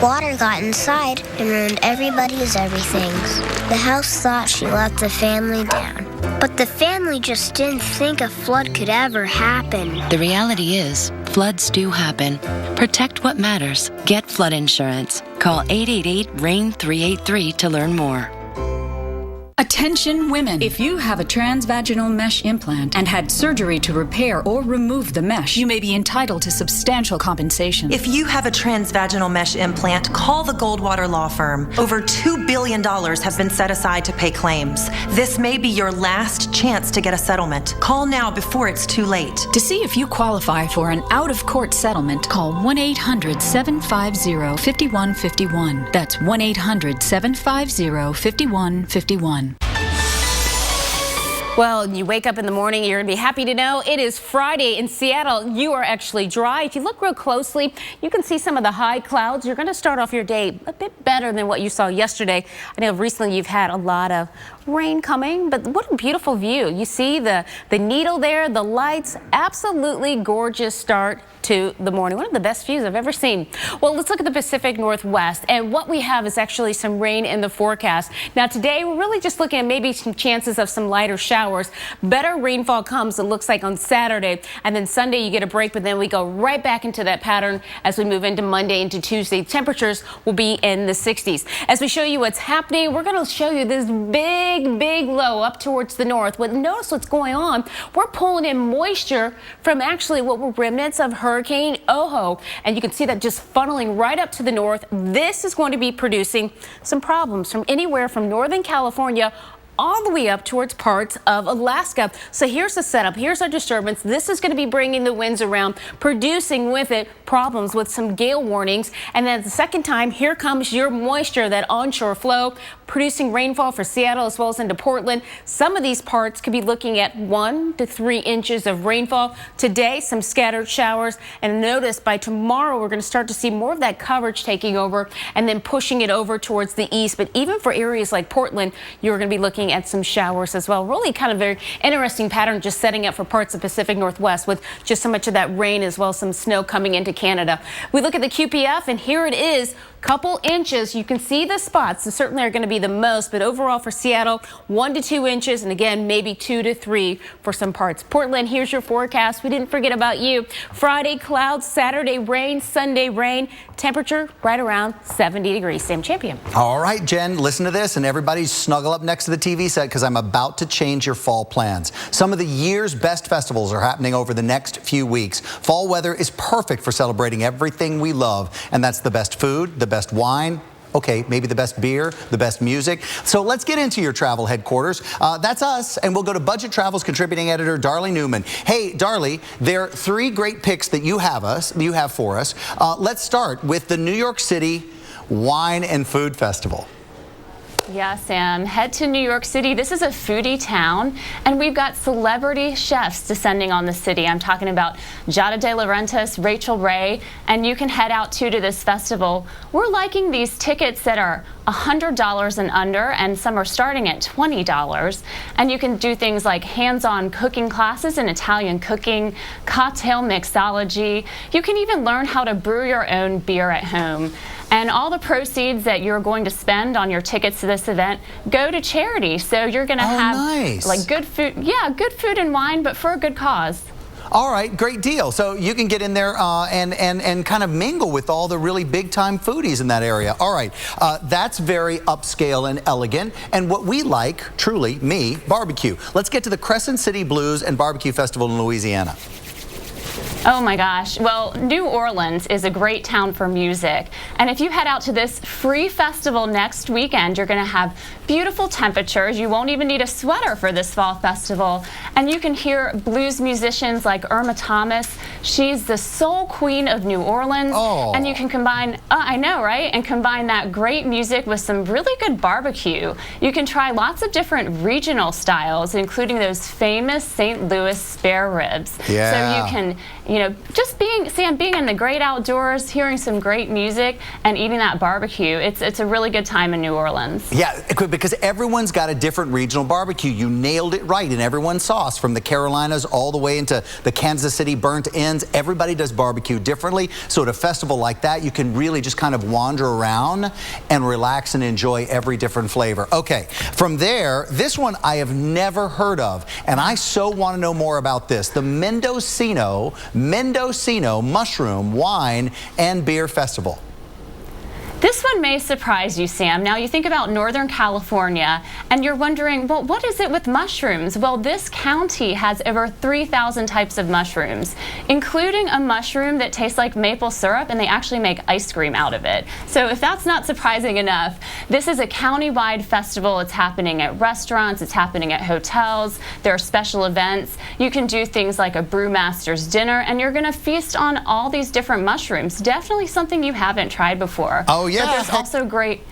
Water got inside and ruined everybody's everythings. The house thought she let the family down. But the family just didn't think a flood could ever happen. The reality is, floods do happen. Protect what matters. Get flood insurance. Call 888-RAIN-383 to learn more. Attention women. If you have a transvaginal mesh implant and had surgery to repair or remove the mesh, you may be entitled to substantial compensation. If you have a transvaginal mesh implant, call the Goldwater Law Firm. Over $2 billion have been set aside to pay claims. This may be your last chance to get a settlement. Call now before it's too late. To see if you qualify for an out-of-court settlement, call 1-800-750-5151. That's 1-800-750-5151. Well, you wake up in the morning, you're going to be happy to know it is Friday in Seattle. You are actually dry. If you look real closely, you can see some of the high clouds. You're going to start off your day a bit better than what you saw yesterday. I know recently you've had a lot of rain coming, but what a beautiful view. You see the needle there, the lights, absolutely gorgeous start to the morning. One of the best views I've ever seen. Well, let's look at the Pacific Northwest, and what we have is actually some rain in the forecast. Now today we're really just looking at maybe some chances of some lighter showers. Better rainfall comes, it looks like, on Saturday, and then Sunday you get a break, but then we go right back into that pattern as we move into Monday into Tuesday. Temperatures will be in the 60s. As we show you what's happening, we're going to show you this big low up towards the north. But notice what's going on. We're pulling in moisture from actually what were remnants of Hurricane Ojo, and you can see that just funneling right up to the north. This is going to be producing some problems from anywhere from Northern California all the way up towards parts of Alaska. So here's the setup. Here's our disturbance. This is going to be bringing the winds around, producing with it problems with some gale warnings. And then the second time, here comes your moisture, that onshore flow, producing rainfall for Seattle as well as into Portland. Some of these parts could be looking at 1 to 3 inches of rainfall. Today, some scattered showers. And notice by tomorrow, we're going to start to see more of that coverage taking over and then pushing it over towards the east. But even for areas like Portland, you're going to be looking at some showers as well. Really kind of very interesting pattern just setting up for parts of Pacific Northwest with just so much of that rain as well as some snow coming into Canada. We look at the QPF, and here it is. Couple inches. You can see the spots. These certainly are going to be the most, but overall for Seattle, 1 to 2 inches, and again, maybe 2 to 3 for some parts. Portland, here's your forecast. We didn't forget about you. Friday, clouds. Saturday, rain. Sunday, rain. Temperature right around 70 degrees. Sam Champion. All right, Jen, listen to this, and everybody snuggle up next to the TV set because I'm about to change your fall plans. Some of the year's best festivals are happening over the next few weeks. Fall weather is perfect for celebrating everything we love, and that's the best food, the best wine, okay, maybe the best beer, the best music. So let's get into your travel headquarters. That's us, and we'll go to Budget Travel's contributing editor, Darlie Newman. Hey, Darlie, there are 3 great picks that you have for us. Let's start with the New York City Wine and Food Festival. Yeah, Sam. Head to New York City. This is a foodie town, and we've got celebrity chefs descending on the city. I'm talking about Giada De Laurentiis, Rachel Ray, and you can head out to this festival. We're liking these tickets that are $100 and under, and some are starting at $20. And you can do things like hands-on cooking classes in Italian cooking, cocktail mixology. You can even learn how to brew your own beer at home. And all the proceeds that you're going to spend on your tickets to this event go to charity. So you're going to have like good food, good food and wine, but for a good cause. All right, great deal. So you can get in there and kind of mingle with all the really big-time foodies in that area. All right, that's very upscale and elegant. And what we like, truly, barbecue. Let's get to the Crescent City Blues and Barbecue Festival in Louisiana. Oh my gosh. Well, New Orleans is a great town for music. And if you head out to this free festival next weekend, you're going to have beautiful temperatures. You won't even need a sweater for this fall festival. And you can hear blues musicians like Irma Thomas. She's the soul queen of New Orleans. Oh. And you can combine, I know, right? And combine that great music with some really good barbecue. You can try lots of different regional styles, including those famous St. Louis spare ribs. Yeah. So you can, just being in the great outdoors, hearing some great music, and eating that barbecue, it's a really good time in New Orleans. Yeah, because everyone's got a different regional barbecue. You nailed it right in everyone's sauce, from the Carolinas all the way into the Kansas City burnt ends. Everybody does barbecue differently. So at a festival like that, you can really just kind of wander around and relax and enjoy every different flavor. Okay, from there, this one I have never heard of, and I so want to know more about this. The Mendocino Mushroom, Wine, and Beer Festival. This one may surprise you, Sam. Now, you think about Northern California, and you're wondering, well, what is it with mushrooms? Well, this county has over 3,000 types of mushrooms, including a mushroom that tastes like maple syrup, and they actually make ice cream out of it. So if that's not surprising enough, this is a county-wide festival. It's happening at restaurants. It's happening at hotels. There are special events. You can do things like a brewmaster's dinner, and you're going to feast on all these different mushrooms. Definitely something you haven't tried before. Oh, yeah. But there's also great...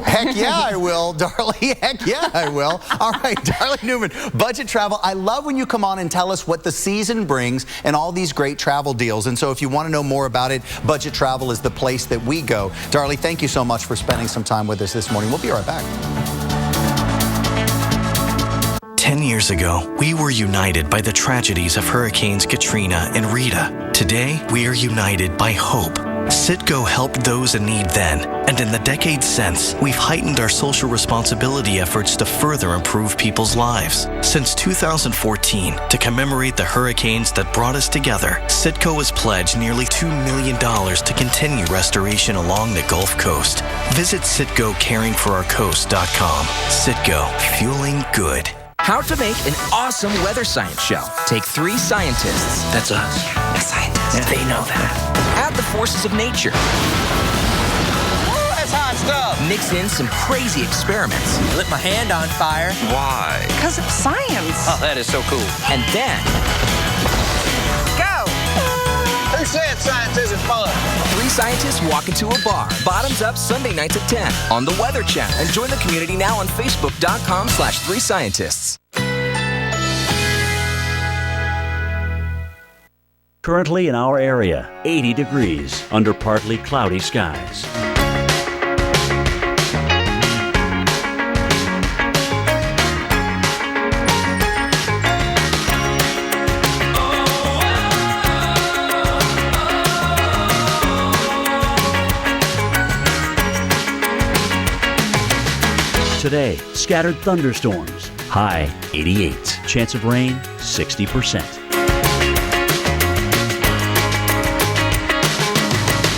Heck yeah, I will, Darlie. Heck yeah, I will. All right, Darlie Newman, Budget Travel. I love when you come on and tell us what the season brings and all these great travel deals. And so if you want to know more about it, Budget Travel is the place that we go. Darlie, thank you so much for spending some time with us this morning. We'll be right back. 10 years ago, we were united by the tragedies of Hurricanes Katrina and Rita. Today, we are united by hope. Citgo helped those in need then, and in the decades since, we've heightened our social responsibility efforts to further improve people's lives. Since 2014, to commemorate the hurricanes that brought us together, Citgo has pledged nearly $2 million to continue restoration along the Gulf Coast. Visit CitgoCaringForOurCoast.com. Citgo, fueling good. How to make an awesome weather science show. Take 3 scientists. That's us. The scientists. Yeah. They know that. Add the forces of nature. That's hot stuff. Mix in some crazy experiments. Lit my hand on fire. Why? Because it's science. Oh, that is so cool. And then... Go! Who said science isn't fun? 3 scientists walk into a bar. Bottoms up Sunday nights at 10 on the Weather Channel. And join the community now on Facebook.com/3scientists. Currently in our area, 80 degrees under partly cloudy skies. Today, scattered thunderstorms, high 88. Chance of rain, 60%.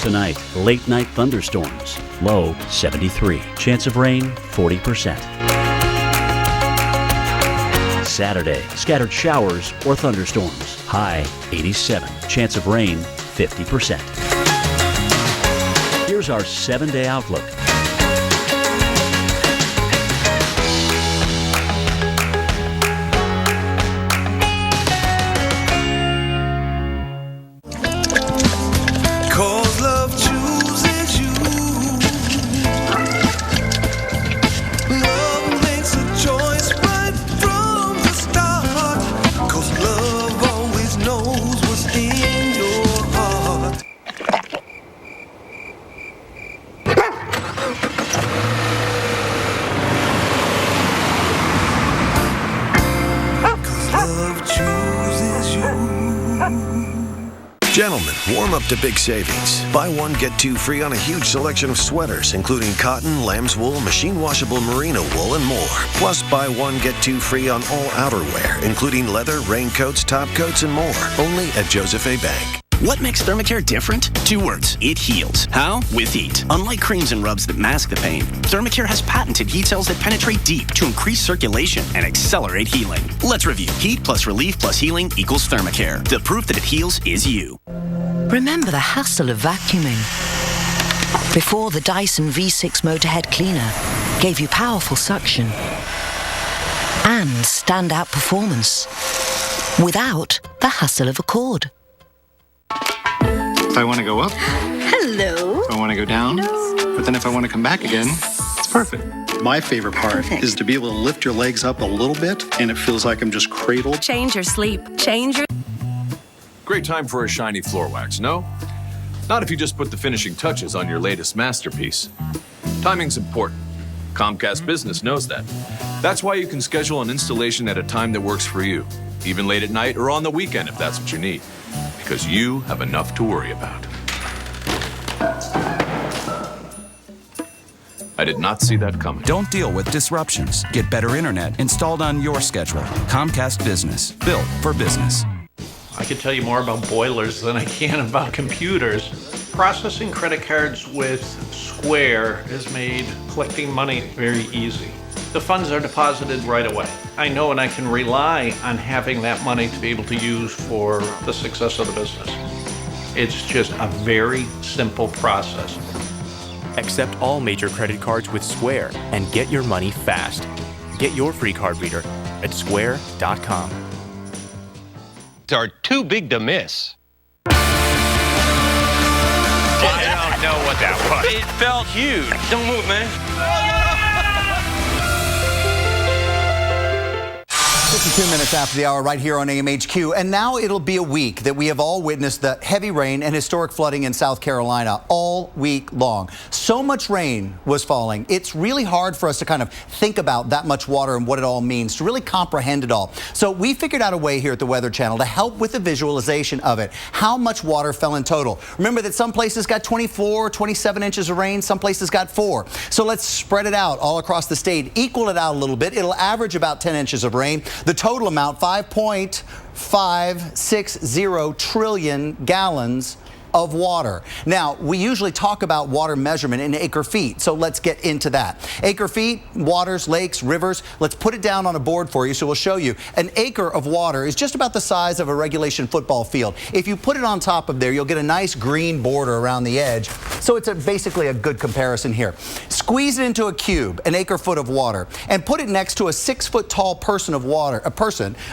Tonight, late night thunderstorms, low 73. Chance of rain, 40%. Saturday, scattered showers or thunderstorms, high 87. Chance of rain, 50%. Here's our 7-day outlook. Gentlemen, warm up to big savings. Buy one, get two free on a huge selection of sweaters, including cotton, lamb's wool, machine washable merino wool, and more. Plus, buy one, get two free on all outerwear, including leather, raincoats, top coats, and more. Only at Joseph A. Bank. What makes Thermacare different? 2 words. It heals. How? With heat. Unlike creams and rubs that mask the pain, Thermacare has patented heat cells that penetrate deep to increase circulation and accelerate healing. Let's review. Heat plus relief plus healing equals Thermacare. The proof that it heals is you. Remember the hassle of vacuuming? Before, the Dyson V6 Motorhead Cleaner gave you powerful suction and standout performance without the hassle of a cord. If I want to go up, hello. If I want to go down, but then if I want to come back again, it's perfect. My favorite part is to be able to lift your legs up a little bit, and it feels like I'm just cradled. Change your sleep. Change your... Great time for a shiny floor wax, no? Not if you just put the finishing touches on your latest masterpiece. Timing's important. Comcast Business knows that. That's why you can schedule an installation at a time that works for you, even late at night or on the weekend if that's what you need. Because you have enough to worry about. I did not see that coming. Don't deal with disruptions. Get better internet installed on your schedule. Comcast Business. Built for business. I could tell you more about boilers than I can about computers. Processing credit cards with Square has made collecting money very easy. The funds are deposited right away. I know and I can rely on having that money to be able to use for the success of the business. It's just a very simple process. Accept all major credit cards with Square and get your money fast. Get your free card reader at square.com. Are too big to miss. know what that was. It felt huge. Don't move, man. 52 minutes after the hour right here on AMHQ. And now it'll be a week that we have all witnessed the heavy rain and historic flooding in South Carolina all week long. So much rain was falling. It's really hard for us to kind of think about that much water and what it all means, to really comprehend it all. So we figured out a way here at the Weather Channel to help with the visualization of it. How much water fell in total? Remember that some places got 24, 27 inches of rain. Some places got 4. So let's spread it out all across the state, equal it out a little bit. It'll average about 10 inches of rain. The total amount, 5.560 trillion gallons of water. Now, we usually talk about water measurement in acre feet, so let's get into that. Acre feet, waters, lakes, rivers. Let's put it down on a board for you so we'll show you. An acre of water is just about the size of a regulation football field. If you put it on top of there, you'll get a nice green border around the edge. So it's basically a good comparison here. Squeeze it into a cube, an acre foot of water, and put it next to a 6-foot tall person of water.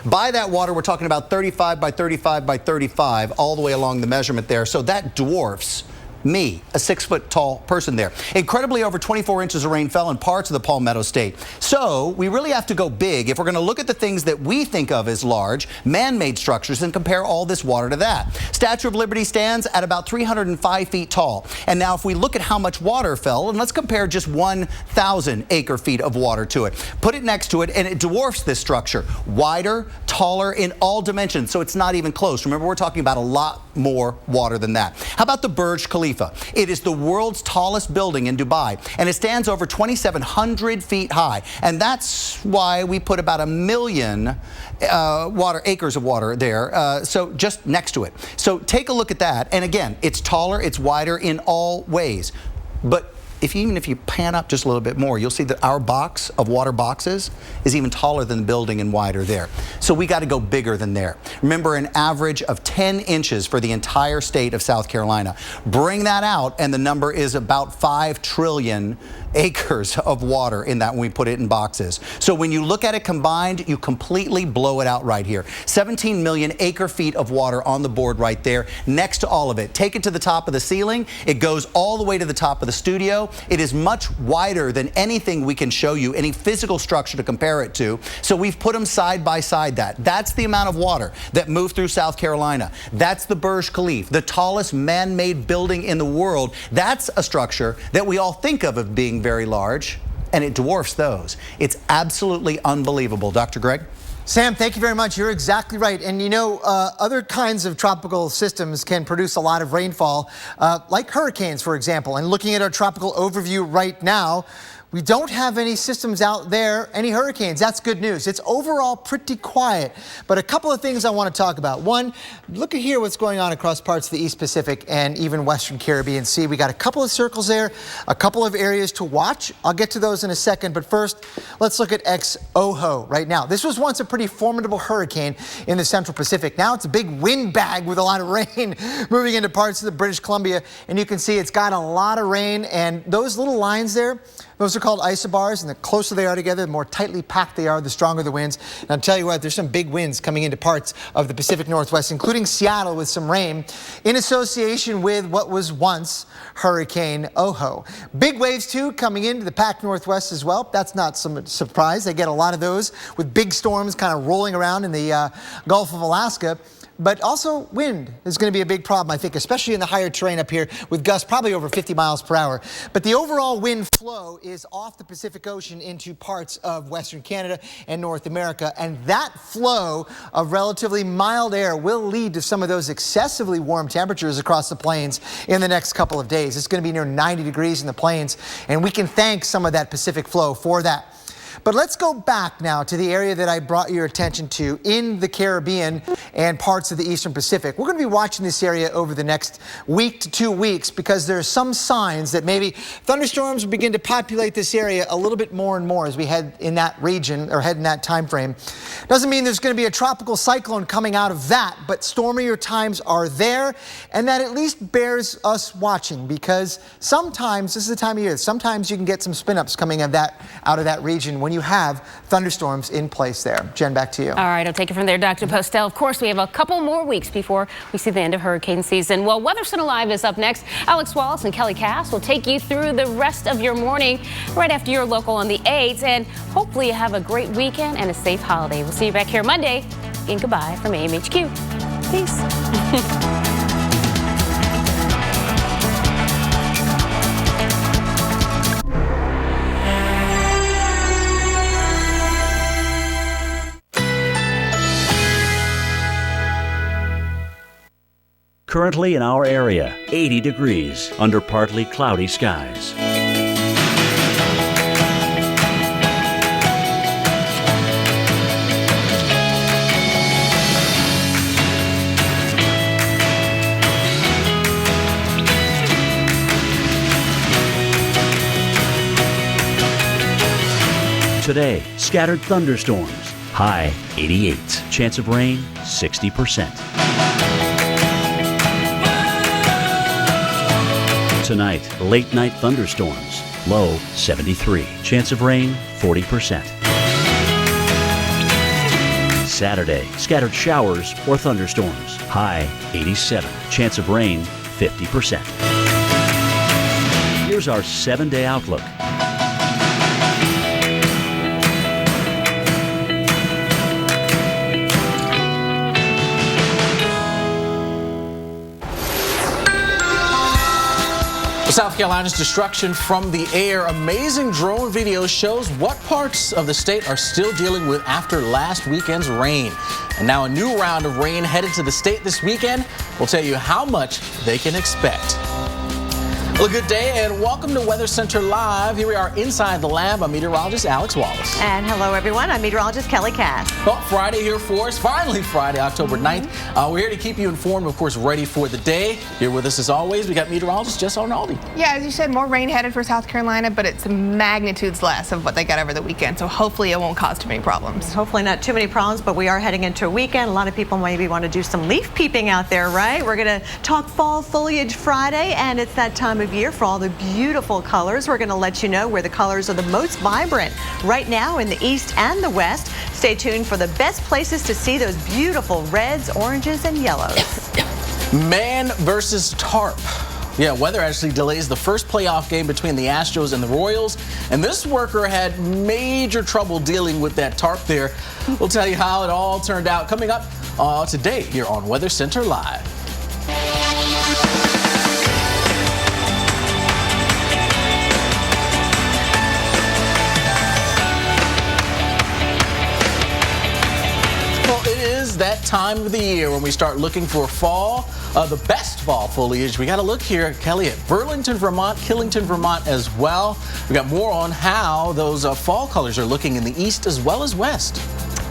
By that water, we're talking about 35 by 35 by 35 all the way along the measurement there. So that dwarfs me, a 6-foot tall person there. Incredibly, over 24 inches of rain fell in parts of the Palmetto State. So we really have to go big if we're going to look at the things that we think of as large, man-made structures, and compare all this water to that. Statue of Liberty stands at about 305 feet tall. And now if we look at how much water fell, and let's compare just 1,000 acre feet of water to it. Put it next to it, and it dwarfs this structure. Wider, taller in all dimensions, so it's not even close. Remember, we're talking about a lot more water than that. How about the Burj Khalifa? It is the world's tallest building in Dubai, and it stands over 2,700 feet high. And that's why we put about 1 million acres of water there, so just next to it. So take a look at that. And again, it's taller, it's wider in all ways. But even if you pan up just a little bit more, you'll see that our box of water boxes is even taller than the building and wider there. So we got to go bigger than there. Remember, an average of 10 inches for the entire state of South Carolina. Bring that out, and the number is about 5 trillion acres of water in that when we put it in boxes. So when you look at it combined, you completely blow it out right here. 17 million acre feet of water on the board right there next to all of it. Take it to the top of the ceiling. It goes all the way to the top of the studio. It is much wider than anything we can show you, any physical structure to compare it to. So we've put them side by side. That's the amount of water that moved through South Carolina. That's the Burj Khalifa, the tallest man-made building in the world. That's a structure that we all think of being very large, and it dwarfs those. It's absolutely unbelievable. Dr. Greg? Sam, thank you very much. You're exactly right. And you know, other kinds of tropical systems can produce a lot of rainfall, like hurricanes, for example. And looking at our tropical overview right now, we don't have any systems out there, any hurricanes. That's good news. It's overall pretty quiet. But a couple of things I want to talk about. One, look at here what's going on across parts of the East Pacific and even Western Caribbean Sea. We got a couple of circles there, a couple of areas to watch. I'll get to those in a second. But first, let's look at ex-Oho right now. This was once a pretty formidable hurricane in the Central Pacific. Now it's a big wind bag with a lot of rain moving into parts of the British Columbia. And you can see it's got a lot of rain. And those little lines there, those are called isobars, and the closer they are together, the more tightly packed they are, the stronger the winds. And I'll tell you what, there's some big winds coming into parts of the Pacific Northwest, including Seattle with some rain, in association with what was once Hurricane Oho. Big waves, too, coming into the Pac Northwest as well. That's not some surprise. They get a lot of those with big storms kind of rolling around in the Gulf of Alaska. But also wind is going to be a big problem, I think, especially in the higher terrain up here with gusts probably over 50 miles per hour. But the overall wind flow is off the Pacific Ocean into parts of Western Canada and North America. And that flow of relatively mild air will lead to some of those excessively warm temperatures across the plains in the next couple of days. It's going to be near 90 degrees in the plains, and we can thank some of that Pacific flow for that. But let's go back now to the area that I brought your attention to in the Caribbean and parts of the Eastern Pacific. We're going to be watching this area over the next week to 2 weeks because there are some signs that maybe thunderstorms will begin to populate this area a little bit more and more as we head in that region or head in that time frame. Doesn't mean there's going to be a tropical cyclone coming out of that, but stormier times are there, and that at least bears us watching because sometimes, this is the time of year, sometimes you can get some spin-ups coming out of that region when you have thunderstorms in place there. Jen, back to you. All right, I'll take it from there, Dr. Postel. Of course, we have a couple more weeks before we see the end of hurricane season. Well, Weather Center Live is up next. Alex Wallace and Kelly Cass will take you through the rest of your morning right after your local on the 8th. And hopefully you have a great weekend and a safe holiday. We'll see you back here Monday. And goodbye from AMHQ. Peace. Currently in our area, 80 degrees under partly cloudy skies. Today, scattered thunderstorms, high 88. Chance of rain, 60%. Tonight, late night thunderstorms, low 73. Chance of rain, 40%. Saturday, scattered showers or thunderstorms, high 87. Chance of rain, 50%. Here's our 7-day outlook. South Carolina's destruction from the air. Amazing drone video shows what parts of the state are still dealing with after last weekend's rain. And now a new round of rain headed to the state this weekend. We'll tell you how much they can expect. Well, good day and welcome to Weather Center Live. Here we are inside the lab. I'm meteorologist Alex Wallace. And hello, everyone. I'm meteorologist Kelly Cass. Well, Friday here for us. Finally Friday, October 9th. We're here to keep you informed, of course, ready for the day. Here with us as always, we got meteorologist Jess Arnaldi. Yeah, as you said, more rain headed for South Carolina, but it's magnitudes less of what they got over the weekend. So hopefully it won't cause too many problems. Hopefully not too many problems, but we are heading into a weekend. A lot of people maybe want to do some leaf peeping out there, right? We're going to talk fall foliage Friday, and it's that time of year for all the beautiful colors. We're going to let you know where the colors are the most vibrant right now in the east and the west. Stay tuned for the best places to see those beautiful reds, oranges, and yellows. Man versus tarp. Yeah, weather actually delays the first playoff game between the Astros and the Royals. And this worker had major trouble dealing with that tarp there. We'll tell you how it all turned out coming up today here on Weather Center Live. That time of the year when we start looking for fall, the best fall foliage. We got to look here, Kelly, at Burlington, Vermont, Killington, Vermont as well. We got more on how those fall colors are looking in the east as well as west.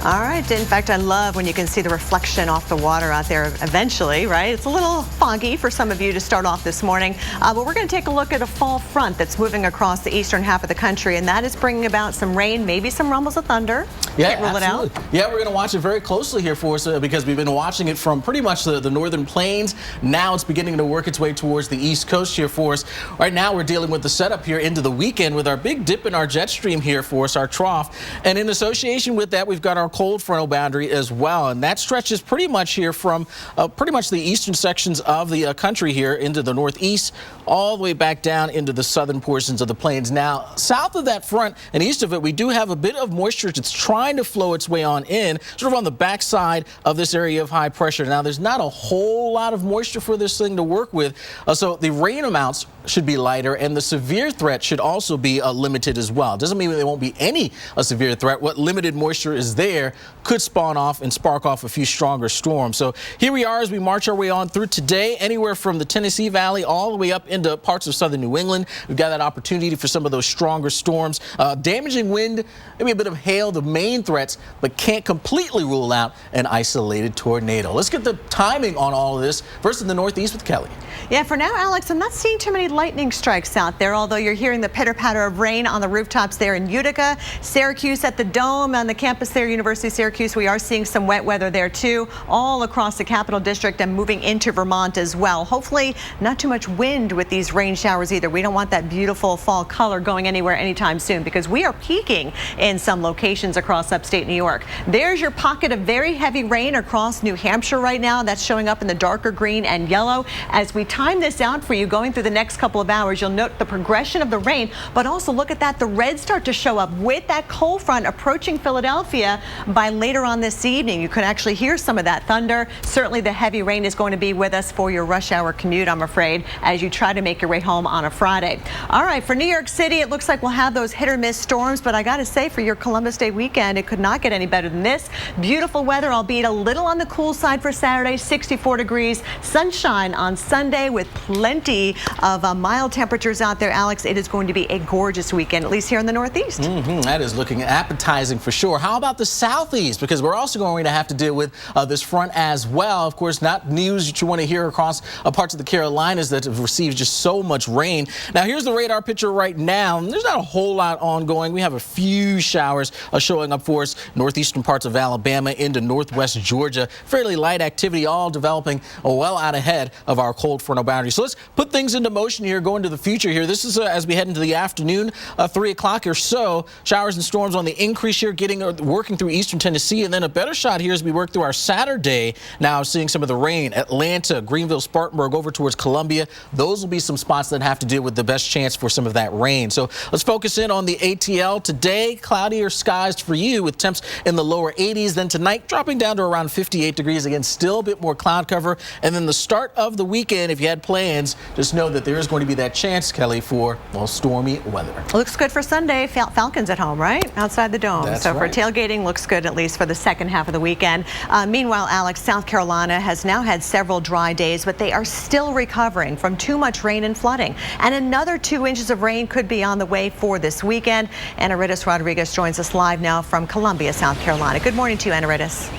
All right. In fact, I love when you can see the reflection off the water out there eventually, right? It's a little foggy for some of you to start off this morning, but we're going to take a look at a fall front that's moving across the eastern half of the country, and that is bringing about some rain, maybe some rumbles of thunder. Yeah, can't rule absolutely. it out. Yeah, we're going to watch it very closely here for us because we've been watching it from pretty much the northern plains. Now it's beginning to work its way towards the east coast here for us. Right now we're dealing with the setup here into the weekend with our big dip in our jet stream here for us, our trough. And in association with that, we've got our cold frontal boundary as well. And that stretches pretty much here from pretty much the eastern sections of the country here into the northeast, all the way back down into the southern portions of the plains. Now, south of that front and east of it, we do have a bit of moisture that's trying to flow its way on in, sort of on the backside of this area of high pressure. Now, there's not a whole lot of moisture for this thing to work with, so the rain amounts should be lighter, and the severe threat should also be limited as well. Doesn't mean there won't be any severe threat. What limited moisture is there could spawn off and spark off a few stronger storms. So here we are as we march our way on through today, anywhere from the Tennessee Valley all the way up into parts of southern New England. We've got that opportunity for some of those stronger storms. Damaging wind, maybe a bit of hail, the main threats, but can't completely rule out an isolated tornado. Let's get the timing on all of this. First in the northeast with Kelly. Yeah, for now, Alex, I'm not seeing too many lightning strikes out there, although you're hearing the pitter-patter of rain on the rooftops there in Utica, Syracuse at the Dome, on the campus there, University University of Syracuse, we are seeing some wet weather there too, all across the Capital District and moving into Vermont as well. Hopefully not too much wind with these rain showers either. We don't want that beautiful fall color going anywhere anytime soon because we are peaking in some locations across upstate New York. There's your pocket of very heavy rain across New Hampshire right now. That's showing up in the darker green and yellow. As we time this out for you going through the next couple of hours, you'll note the progression of the rain, but also look at that. The reds start to show up with that cold front approaching Philadelphia by later on this evening. You could actually hear some of that thunder. Certainly the heavy rain is going to be with us for your rush hour commute, I'm afraid, as you try to make your way home on a Friday. All right, for New York City, it looks like we'll have those hit or miss storms, but I got to say, for your Columbus Day weekend, it could not get any better than this. Beautiful weather, albeit a little on the cool side for Saturday, 64 degrees, sunshine on Sunday with plenty of mild temperatures out there. Alex, it is going to be a gorgeous weekend, at least here in the Northeast. That is looking appetizing for sure. How about the Southeast? Because we're also going to have to deal with this front as well. Of course, not news that you want to hear across parts of the Carolinas that have received just so much rain. Now, here's the radar picture right now. There's not a whole lot ongoing. We have a few showers showing up for us, northeastern parts of Alabama into northwest Georgia. Fairly light activity, all developing well out ahead of our cold frontal boundary. So let's put things into motion here, go into the future here. This is as we head into the afternoon, 3 o'clock or so. Showers and storms on the increase here, working through eastern Tennessee, and then a better shot here as we work through our Saturday. Now seeing some of the rain, Atlanta, Greenville, Spartanburg, over towards Columbia. Those will be some spots that have to deal with the best chance for some of that rain. So let's focus in on the ATL today. Cloudier skies for you with temps in the lower 80s. Then tonight dropping down to around 58 degrees. Again, still a bit more cloud cover. And then the start of the weekend, if you had plans, just know that there is going to be that chance, Kelly, for, well, stormy weather. Looks good for Sunday. Falcons at home, right? Outside the dome. That's so right. For tailgating, looks good at least for the second half of the weekend. Meanwhile, Alex, South Carolina has now had several dry days, but they are still recovering from too much rain and flooding. And another 2 inches of rain could be on the way for this weekend. Ana Ritis Rodriguez joins us live now from Columbia, South Carolina. Good morning to you, Ana Ritis.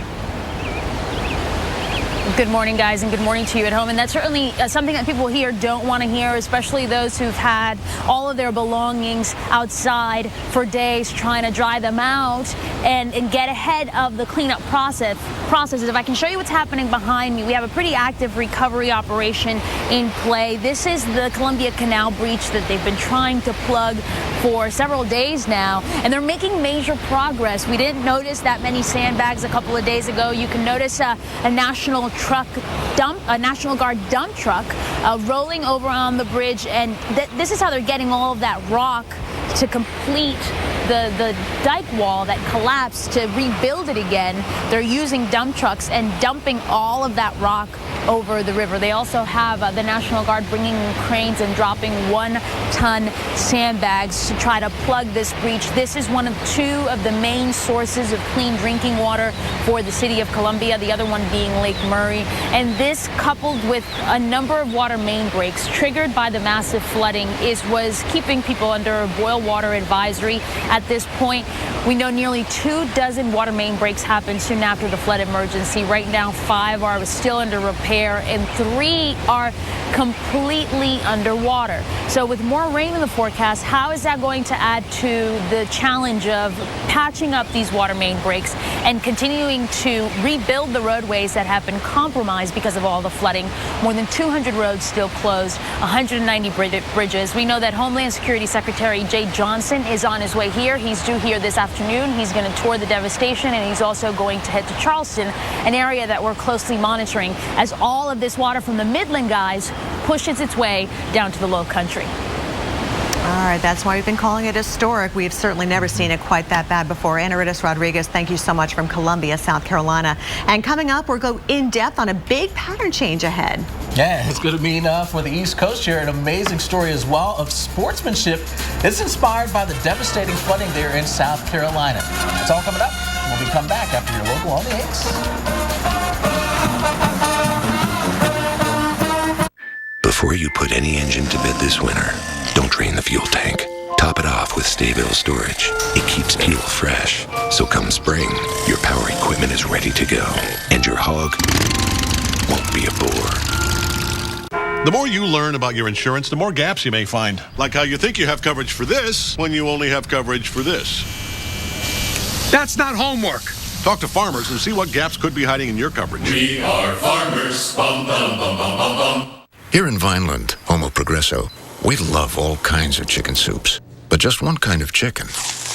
Good morning, guys, and good morning to you at home. And that's certainly something that people here don't want to hear, especially those who've had all of their belongings outside for days trying to dry them out and get ahead of the cleanup processes. If I can show you what's happening behind me, we have a pretty active recovery operation in play. This is the Columbia Canal breach that they've been trying to plug for several days now, and they're making major progress. We didn't notice that many sandbags a couple of days ago. You can notice a National Guard dump truck rolling over on the bridge, and this is how they're getting all of that rock to complete the dike wall that collapsed. To rebuild it again, they're using dump trucks and dumping all of that rock over the river. They also have the National Guard bringing in cranes and dropping 1-ton sandbags to try to plug this breach. This is one of 2 of the main sources of clean drinking water for the city of Columbia, the other one being Lake Murray. And this, coupled with a number of water main breaks triggered by the massive flooding, was keeping people under a boil water advisory. At this point, we know nearly 24 water main breaks happened soon after the flood emergency. Right now, 5 are still under repair and 3 are completely underwater. So with more rain in the forecast, how is that going to add to the challenge of patching up these water main breaks and continuing to rebuild the roadways that have been compromised because of all the flooding? More than 200 roads still closed, 190 bridges. We know that Homeland Security Secretary Jay Johnson is on his way here. He's due here this afternoon. He's going to tour the devastation, and he's also going to head to Charleston, an area that we're closely monitoring as all of this water from the Midland guys pushes its way down to the low country. All right, that's why we've been calling it historic. We've certainly never seen it quite that bad before. Ana Ritis Rodriguez, thank you so much from Columbia, South Carolina. And coming up, we'll go in depth on a big pattern change ahead. Yeah, it's going to mean for the East Coast here an amazing story as well of sportsmanship. It's inspired by the devastating flooding there in South Carolina. It's all coming up when we come back after your local on the 8s. Before you put any engine to bed this winter, don't drain the fuel tank. Top it off with Stayville Storage. It keeps fuel fresh, so come spring, your power equipment is ready to go, and your hog won't be a bore. The more you learn about your insurance, the more gaps you may find. Like how you think you have coverage for this when you only have coverage for this. That's not homework. Talk to farmers and see what gaps could be hiding in your coverage. We are farmers. Bum, bum, bum, bum, bum, bum. Here in Vineland, home of Progresso, we love all kinds of chicken soups, but just one kind of chicken.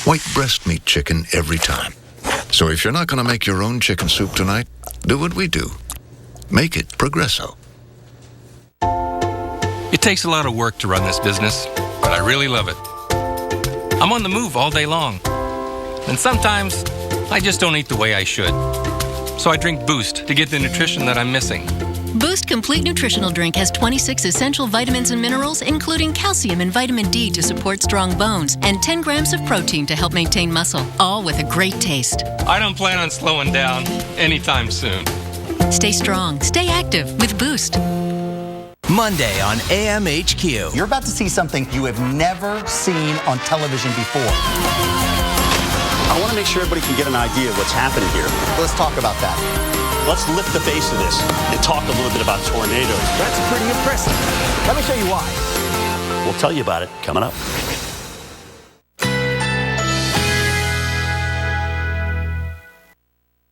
White breast meat chicken every time. So if you're not going to make your own chicken soup tonight, do what we do. Make it Progresso. It takes a lot of work to run this business, but I really love it. I'm on the move all day long. And sometimes, I just don't eat the way I should. So I drink Boost to get the nutrition that I'm missing. Boost Complete Nutritional Drink has 26 essential vitamins and minerals, including calcium and vitamin D to support strong bones, and 10 grams of protein to help maintain muscle, all with a great taste. I don't plan on slowing down anytime soon. Stay strong, stay active with Boost. Monday on AMHQ. You're about to see something you have never seen on television before. I want to make sure everybody can get an idea of what's happening here. Let's talk about that. Let's lift the base of this and talk a little bit about tornadoes. That's pretty impressive. Let me show you why. We'll tell you about it coming up.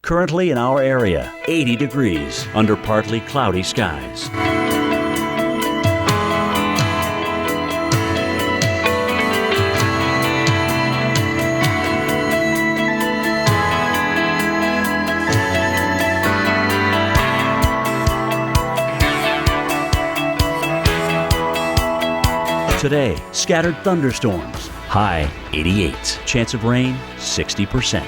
Currently in our area, 80 degrees under partly cloudy skies. Today, scattered thunderstorms, high 88. Chance of rain, 60%.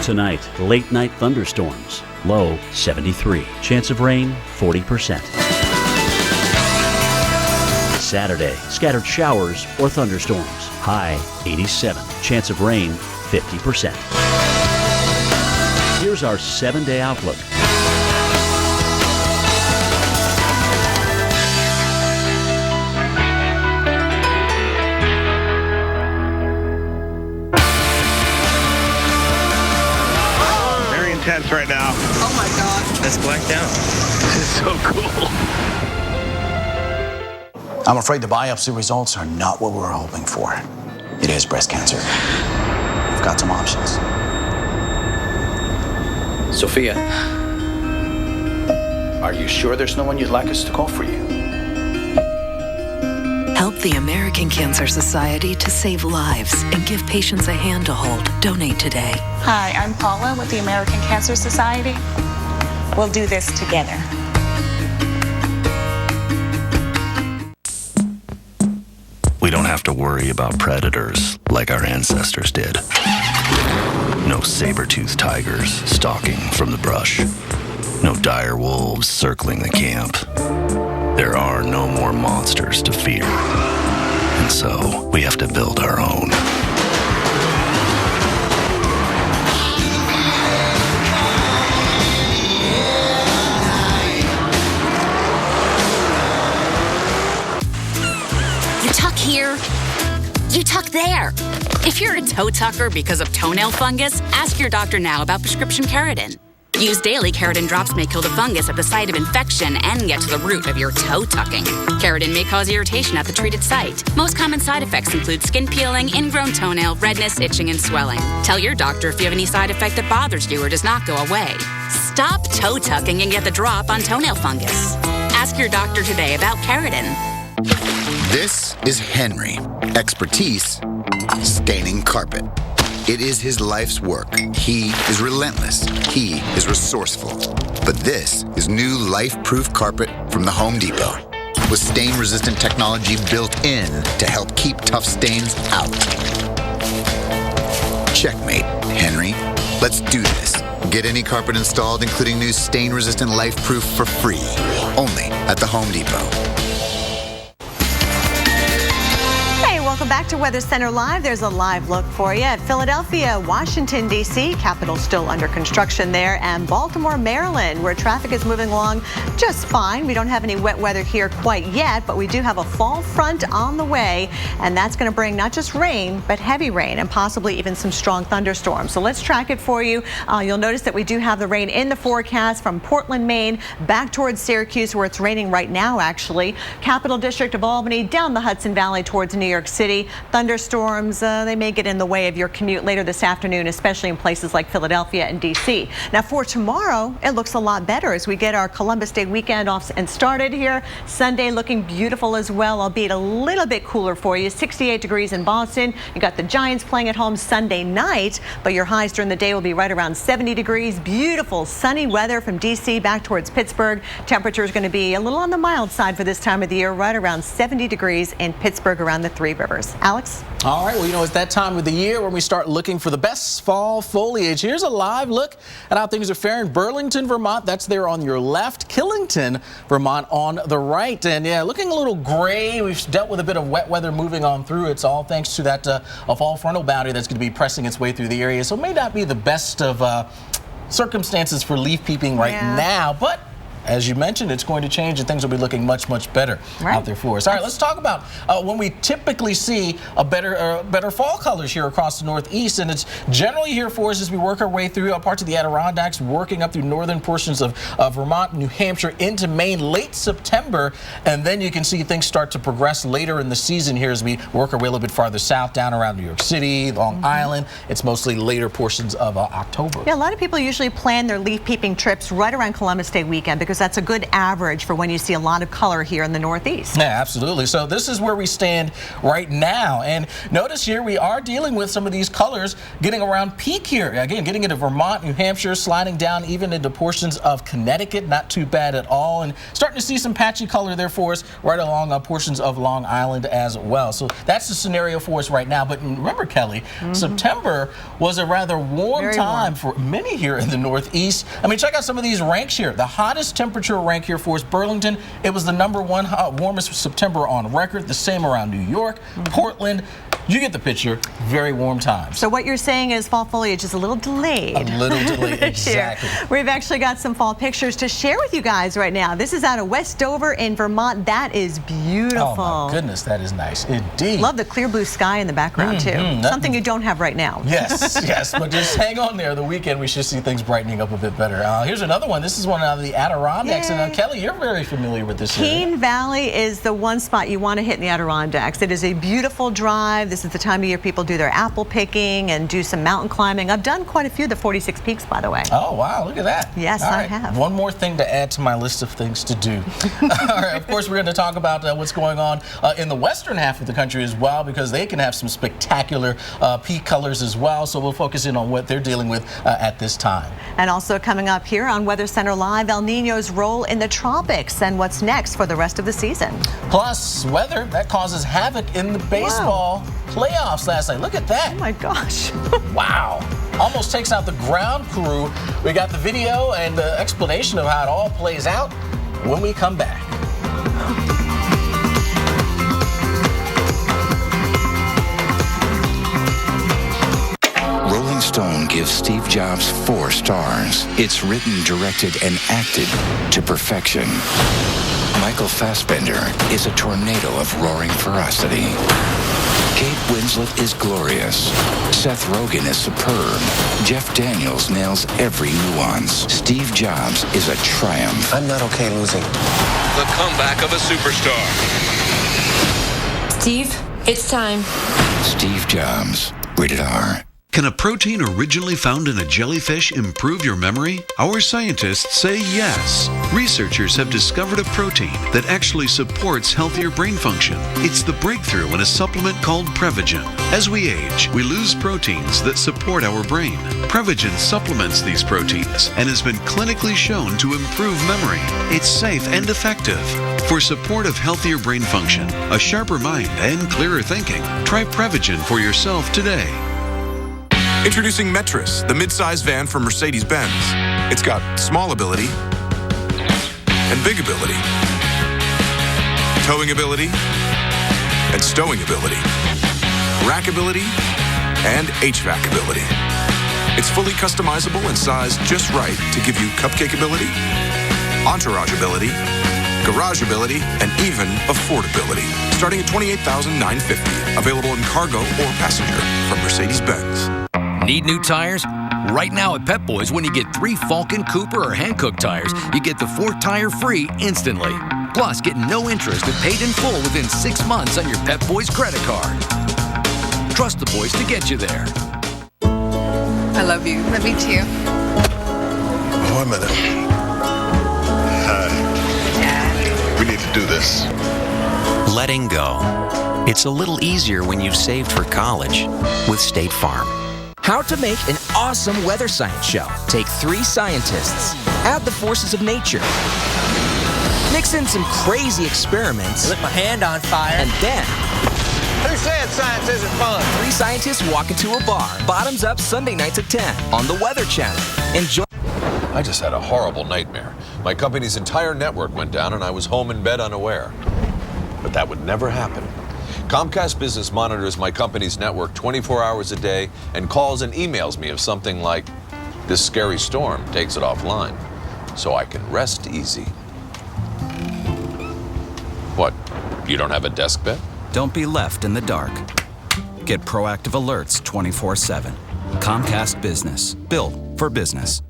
Tonight, late night thunderstorms, low 73. Chance of rain, 40%. Saturday, scattered showers or thunderstorms, high 87. Chance of rain, 50%. Here's our 7-day outlook. Intense right now. Oh my God. That's blacked out. This is so cool. I'm afraid the biopsy results are not what we were hoping for. It is breast cancer. We've got some options. Sophia, are you sure there's no one you'd like us to call for you? Help the American Cancer Society to save lives and give patients a hand to hold. Donate today. Hi, I'm Paula with the American Cancer Society. We'll do this together. We don't have to worry about predators like our ancestors did. No saber-toothed tigers stalking from the brush. No dire wolves circling the camp. There are no more monsters to fear. And so, we have to build our own. You tuck here, you tuck there. If you're a toe tucker because of toenail fungus, ask your doctor now about prescription Keratin. Use daily Keratin drops may kill the fungus at the site of infection and get to the root of your toe tucking. Keratin may cause irritation at the treated site. Most common side effects include skin peeling, ingrown toenail, redness, itching, and swelling. Tell your doctor if you have any side effect that bothers you or does not go away. Stop toe tucking and get the drop on toenail fungus. Ask your doctor today about Keratin. This is Henry. Expertise, staining carpet. It is his life's work. He is relentless. He is resourceful. But this is new life-proof carpet from the Home Depot, with stain-resistant technology built in to help keep tough stains out. Checkmate, Henry. Let's do this. Get any carpet installed, including new stain-resistant life-proof, for free. Only at the Home Depot. Welcome back to Weather Center Live. There's a live look for you at Philadelphia, Washington, D.C. Capital still under construction there, and Baltimore, Maryland, where traffic is moving along just fine. We don't have any wet weather here quite yet, but we do have a fall front on the way, and that's going to bring not just rain, but heavy rain and possibly even some strong thunderstorms. So let's track it for you. You'll notice that we do have the rain in the forecast from Portland, Maine, back towards Syracuse, where it's raining right now, actually. Capital District of Albany, down the Hudson Valley towards New York City. cloudy. Thunderstorms, they may get in the way of your commute later this afternoon, especially in places like Philadelphia and D.C. Now for tomorrow, it looks a lot better as we get our Columbus Day weekend off and started here. Sunday looking beautiful as well, albeit a little bit cooler for you. 68 degrees in Boston. You got the Giants playing at home Sunday night, but your highs during the day will be right around 70 degrees. Beautiful sunny weather from D.C. back towards Pittsburgh. Temperature is going to be a little on the mild side for this time of the year, right around 70 degrees in Pittsburgh around the Three Rivers. Alex? All right, well, you know, it's that time of the year when we start looking for the best fall foliage. Here's a live look at how things are faring. Burlington, Vermont, that's there on your left. Killington, Vermont on the right. And yeah, looking a little gray. We've dealt with a bit of wet weather moving on through. It's all thanks to that fall frontal boundary that's going to be pressing its way through the area. So it may not be the best of circumstances for leaf peeping right now, but as you mentioned, it's going to change and things will be looking much, much better out there for us. All right, let's talk about when we typically see a better fall colors here across the Northeast, and it's generally here for us as we work our way through parts of the Adirondacks, working up through northern portions of Vermont, New Hampshire, into Maine, late September, and then you can see things start to progress later in the season here as we work our way a little bit farther south, down around New York City, Long Island. It's mostly later portions of October. Yeah, a lot of people usually plan their leaf peeping trips right around Columbus Day weekend because that's a good average for when you see a lot of color here in the Northeast. Yeah, absolutely. So this is where we stand right now. And notice here we are dealing with some of these colors getting around peak here. Again, getting into Vermont, New Hampshire, sliding down even into portions of Connecticut. Not too bad at all. And starting to see some patchy color there for us right along portions of Long Island as well. So that's the scenario for us right now. But remember, Kelly, September was a rather warm time for many here in the Northeast. I mean, check out some of these ranks here. The hottest temperature rank here for us, Burlington. It was the #1 warmest September on record. The same around New York, Portland. You get the picture. Very warm times. So what you're saying is fall foliage is a little delayed. A little delayed, exactly. We've actually got some fall pictures to share with you guys right now. This is out of Westover in Vermont. That is beautiful. Oh my goodness, that is nice indeed. Love the clear blue sky in the background too. Something you don't have right now. Yes, yes, but just hang on there. The weekend we should see things brightening up a bit better. Here's another one. This is one out of the Adirondacks. And Kelly, you're very familiar with this area. Keene Valley is the one spot you want to hit in the Adirondacks. It is a beautiful drive. This is the time of year people do their apple picking and do some mountain climbing. I've done quite a few of the 46 peaks, by the way. Oh, wow. Look at that. Yes, I have. One more thing to add to my list of things to do. All right. Of course, we're going to talk about what's going on in the western half of the country as well, because they can have some spectacular peak colors as well. So we'll focus in on what they're dealing with at this time. And also coming up here on Weather Center Live, El Nino's role in the tropics and what's next for the rest of the season. Plus, weather that causes havoc in the baseball playoffs last night. Look at that. Oh my gosh. Wow. Almost takes out the ground crew. We got the video and the explanation of how it all plays out when we come back. Rolling Stone gives Steve Jobs 4 stars. It's written, directed, and acted to perfection. Michael Fassbender is a tornado of roaring ferocity. Kate Winslet is glorious. Seth Rogen is superb. Jeff Daniels nails every nuance. Steve Jobs is a triumph. I'm not okay losing. The comeback of a superstar. Steve, it's time. Steve Jobs, rated R. Can a protein originally found in a jellyfish improve your memory? Our scientists say yes. Researchers have discovered a protein that actually supports healthier brain function. It's the breakthrough in a supplement called Prevagen. As we age, we lose proteins that support our brain. Prevagen supplements these proteins and has been clinically shown to improve memory. It's safe and effective. For support of healthier brain function, a sharper mind, and clearer thinking, try Prevagen for yourself today. Introducing Metris, the mid-size van from Mercedes-Benz. It's got small ability and big ability, towing ability and stowing ability, rack ability and HVAC ability. It's fully customizable and sized just right to give you cupcake ability, entourage ability, garage ability, and even affordability. Starting at $28,950. Available in cargo or passenger from Mercedes-Benz. Need new tires? Right now at Pep Boys, when you get 3 Falcon, Cooper, or Hankook tires, you get the 4th tire free instantly. Plus, get no interest and paid in full within 6 months on your Pep Boys credit card. Trust the boys to get you there. I love you. Love you too. 1 minute. Hi. We need to do this. Letting go. It's a little easier when you've saved for college with State Farm. How to make an awesome weather science show. Take 3 scientists, add the forces of nature, mix in some crazy experiments, lit my hand on fire, and then... Who said science isn't fun? 3 scientists walk into a bar. Bottoms Up Sunday nights at 10 on the Weather Channel. Enjoy. I just had a horrible nightmare. My company's entire network went down and I was home in bed unaware. But that would never happen. Comcast Business monitors my company's network 24 hours a day and calls and emails me if something like this scary storm takes it offline, so I can rest easy. What, you don't have a desk bed? Don't be left in the dark. Get proactive alerts 24/7. Comcast Business, built for business.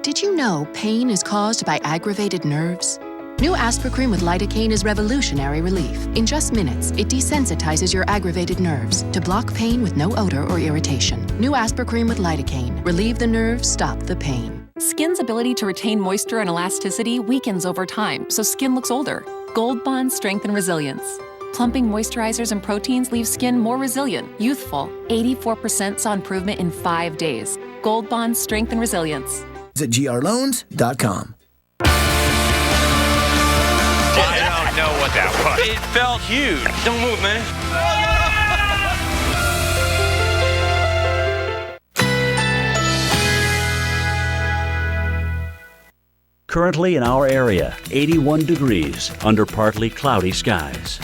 Did you know pain is caused by aggravated nerves? New Aspercreme with lidocaine is revolutionary relief. In just minutes, it desensitizes your aggravated nerves to block pain with no odor or irritation. New Aspercreme with lidocaine. Relieve the nerves, stop the pain. Skin's ability to retain moisture and elasticity weakens over time, so skin looks older. Gold Bond Strength and Resilience. Plumping moisturizers and proteins leave skin more resilient, youthful. 84% saw improvement in 5 days. Gold Bond Strength and Resilience. At grloans.com. I don't know what that was. It felt huge. Don't move, man. Currently in our area, 81 degrees under partly cloudy skies.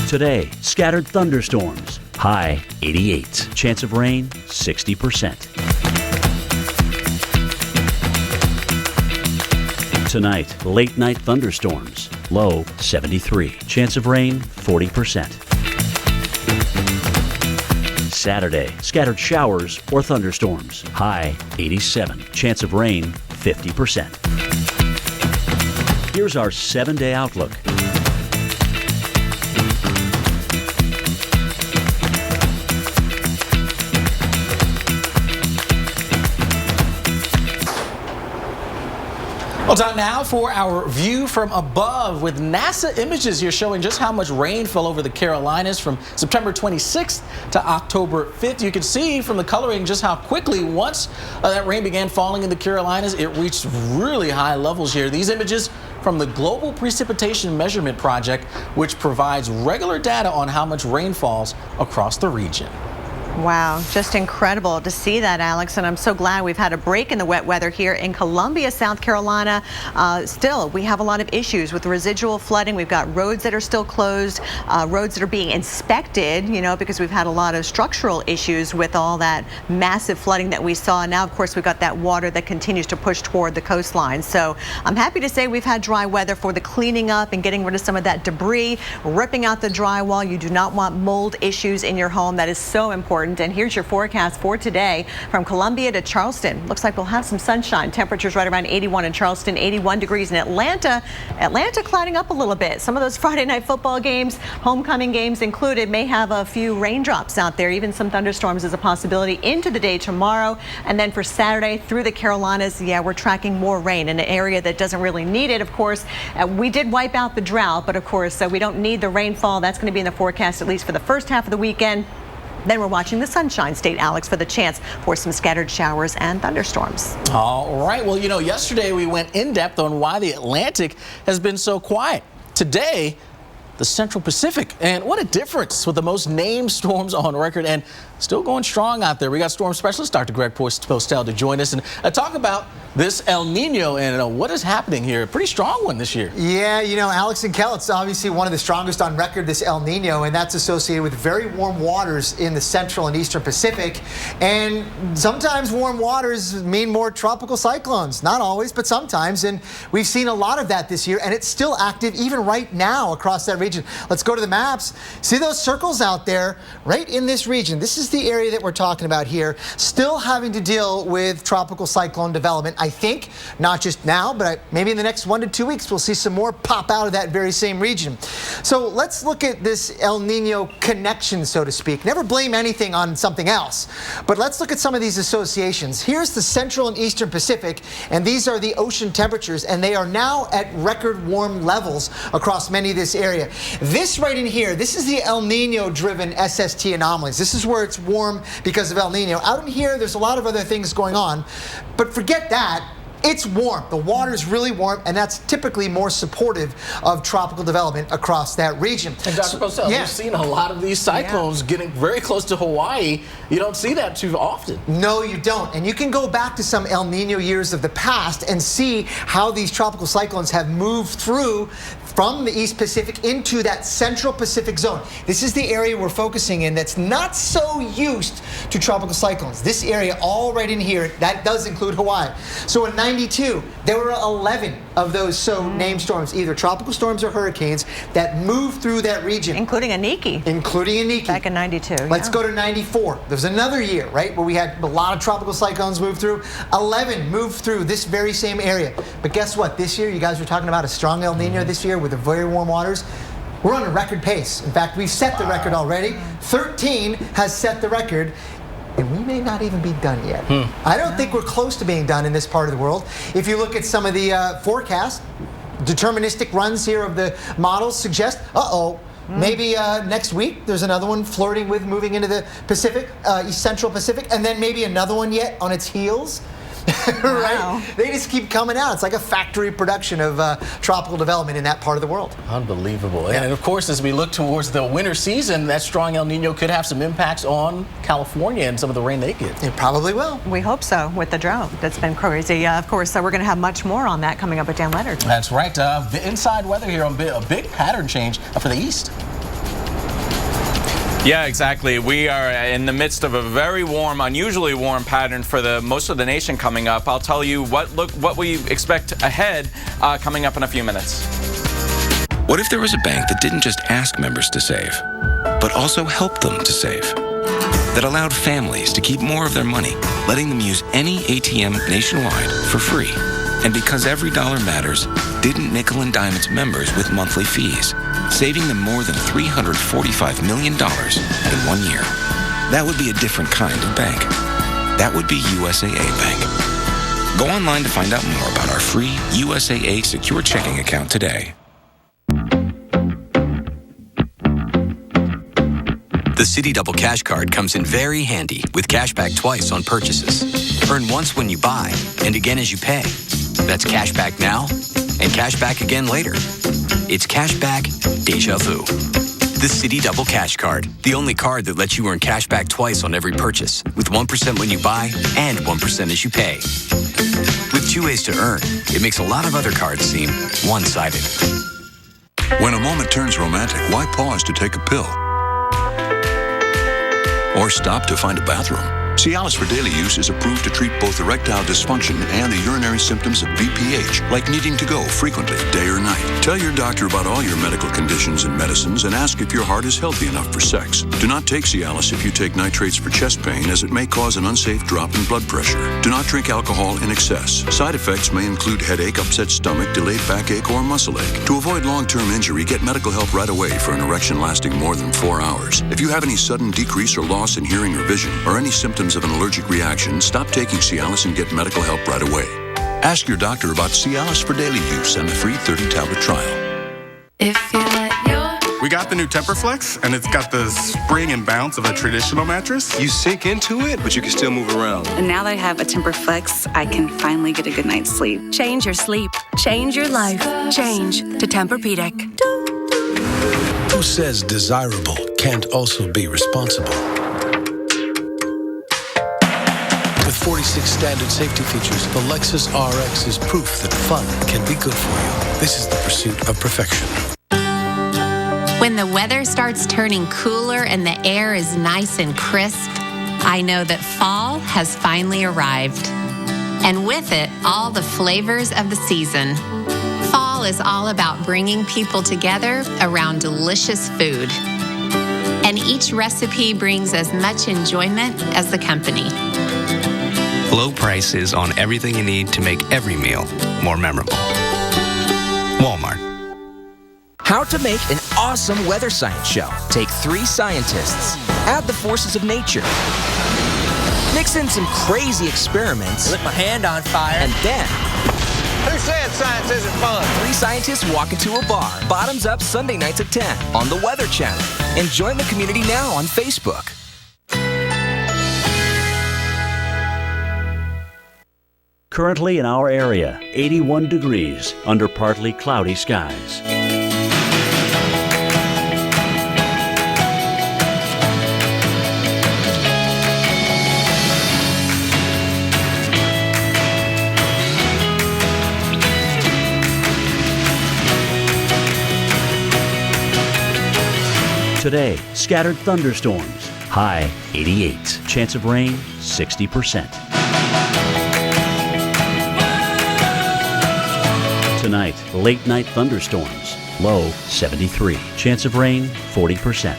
Today, scattered thunderstorms, high 88. Chance of rain, 60%. Tonight, late night thunderstorms, low 73. Chance of rain, 40%. Saturday, scattered showers or thunderstorms, high 87. Chance of rain, 50%. Here's our 7-day outlook. Well, time now for our view from above with NASA images here showing just how much rain fell over the Carolinas from September 26th to October 5th. You can see from the coloring just how quickly once that rain began falling in the Carolinas, it reached really high levels here. These images from the Global Precipitation Measurement Project, which provides regular data on how much rain falls across the region. Wow, just incredible to see that, Alex, and I'm so glad we've had a break in the wet weather here in Columbia, South Carolina. Still, we have a lot of issues with residual flooding. We've got roads that are still closed, roads that are being inspected, you know, because we've had a lot of structural issues with all that massive flooding that we saw. Now, of course, we've got that water that continues to push toward the coastline. So I'm happy to say we've had dry weather for the cleaning up and getting rid of some of that debris, ripping out the drywall. You do not want mold issues in your home. That is so important. And here's your forecast for today from Columbia to Charleston. Looks like we'll have some sunshine. Temperatures right around 81 in Charleston, 81 degrees in Atlanta. Atlanta clouding up a little bit. Some of those Friday night football games, homecoming games included, may have a few raindrops out there. Even some thunderstorms is a possibility into the day tomorrow. And then for Saturday through the Carolinas, yeah, we're tracking more rain in an area that doesn't really need it. Of course, we did wipe out the drought, but of course, we don't need the rainfall. That's going to be in the forecast at least for the first half of the weekend. Then we're watching the Sunshine State, Alex, for the chance for some scattered showers and thunderstorms. All right. Well, you know, yesterday we went in depth on why the Atlantic has been so quiet. Today, the Central Pacific. And what a difference with the most named storms on record and still going strong out there. We got storm specialist Dr. Greg Postel to join us and talk about this El Nino and what is happening here. A pretty strong one this year. Yeah, you know, Alex and Kel, it's obviously one of the strongest on record, this El Nino, and that's associated with very warm waters in the central and eastern Pacific. And sometimes warm waters mean more tropical cyclones. Not always, but sometimes. And we've seen a lot of that this year, and it's still active even right now across that region. region. Let's go to the maps. See those circles out there? Right in this region. This is the area that we're talking about here. Still having to deal with tropical cyclone development. I think, not just now, but maybe in the next 1 to 2 weeks, we'll see some more pop out of that very same region. So let's look at this El Nino connection, so to speak. Never blame anything on something else, but let's look at some of these associations. Here's the central and eastern Pacific, and these are the ocean temperatures, and they are now at record warm levels across many of this area. This right in here, this is the El Nino driven SST anomalies. This is where it's warm because of El Nino. Out in here, there's a lot of other things going on, but forget that. It's warm. The water is really warm, and that's typically more supportive of tropical development across that region. And Dr. Postel, we've seen a lot of these cyclones getting very close to Hawaii. You don't see that too often. No, you don't. And you can go back to some El Nino years of the past and see how these tropical cyclones have moved through from the East Pacific into that Central Pacific zone. This is the area we're focusing in that's not so used to tropical cyclones. This area all right in here, that does include Hawaii. So in 92, there were 11 of those named storms, either tropical storms or hurricanes, that moved through that region. Including Iniki. Including Iniki. Back in 92, Let's go to 94. There's another year, right, where we had a lot of tropical cyclones move through. 11 moved through this very same area. But guess what? This year, you guys were talking about a strong El Nino this year with the very warm waters. We're on a record pace. In fact, we've set the record already. 13 has set the record, and we may not even be done yet. I don't think we're close to being done in this part of the world. If you look at some of the forecasts, deterministic runs here of the models suggest, maybe next week there's another one flirting with moving into the Pacific, East Central Pacific, and then maybe another one yet on its heels. Right? They just keep coming out. It's like a factory production of tropical development in that part of the world. Unbelievable. Yeah. And of course, as we look towards the winter season, that strong El Nino could have some impacts on California and some of the rain they get. It probably will. We hope so with the drought. That's been crazy. Of course, we're going to have much more on that coming up with Dan Leonard. That's right. The inside weather here on a big pattern change for the east. Yeah, exactly. We are in the midst of a very warm, unusually warm pattern for most of the nation coming up. I'll tell you what we expect ahead coming up in a few minutes. What if there was a bank that didn't just ask members to save, but also helped them to save? That allowed families to keep more of their money, letting them use any ATM nationwide for free. And because every dollar matters, didn't nickel and dime its members with monthly fees, saving them more than $345 million in 1 year. That would be a different kind of bank. That would be USAA Bank. Go online to find out more about our free USAA secure checking account today. The Citi Double Cash Card comes in very handy with cash back twice on purchases. Earn once when you buy and again as you pay. That's cash back now and cash back again later. It's cash back deja vu. The Citi Double Cash Card, the only card that lets you earn cash back twice on every purchase, with 1% when you buy and 1% as you pay. With 2 ways to earn, it makes a lot of other cards seem one-sided. When a moment turns romantic, why pause to take a pill? Or stop to find a bathroom? Cialis for daily use is approved to treat both erectile dysfunction and the urinary symptoms of BPH, like needing to go frequently, day or night. Tell your doctor about all your medical conditions and medicines and ask if your heart is healthy enough for sex. Do not take Cialis if you take nitrates for chest pain, as it may cause an unsafe drop in blood pressure. Do not drink alcohol in excess. Side effects may include headache, upset stomach, delayed backache, or muscle ache. To avoid long-term injury, get medical help right away for an erection lasting more than 4 hours. If you have any sudden decrease or loss in hearing or vision, or any symptoms of an allergic reaction, stop taking Cialis and get medical help right away. Ask your doctor about Cialis for daily use and the free 30-tablet trial. If you let your... We got the new Temperflex, and it's got the spring and bounce of a traditional mattress. You sink into it, but you can still move around. And now that I have a Temperflex, I can finally get a good night's sleep. Change your sleep. Change your life. Change to Tempur-Pedic. Who says desirable can't also be responsible? With 46 standard safety features, the Lexus RX is proof that fun can be good for you. This is the pursuit of perfection. When the weather starts turning cooler and the air is nice and crisp, I know that fall has finally arrived. And with it, all the flavors of the season. Fall Fall is all about bringing people together around delicious food. And each recipe brings as much enjoyment as the company. Low prices on everything you need to make every meal more memorable. Walmart. How to make an awesome weather science show. Take 3 scientists, add the forces of nature, mix in some crazy experiments, Lit my hand on fire. and then Who said science isn't fun? 3 scientists walk into a bar. Bottoms Up Sunday nights at 10 on the Weather Channel. And join the community now on Facebook. Currently in our area, 81 degrees under partly cloudy skies. Today, scattered thunderstorms. High 88. Chance of rain 60%. Tonight, late night thunderstorms. Low 73. Chance of rain 40%.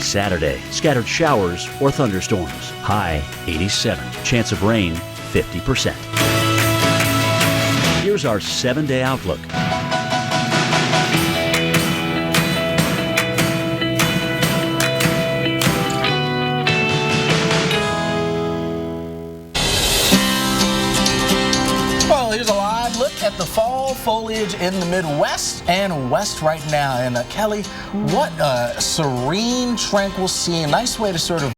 Saturday, scattered showers or thunderstorms. High 87. Chance of rain 50%. Here's our 7-day outlook. Here's a live look at the fall foliage in the Midwest and West right now. And Kelly, what a serene, tranquil scene. Nice way to sort of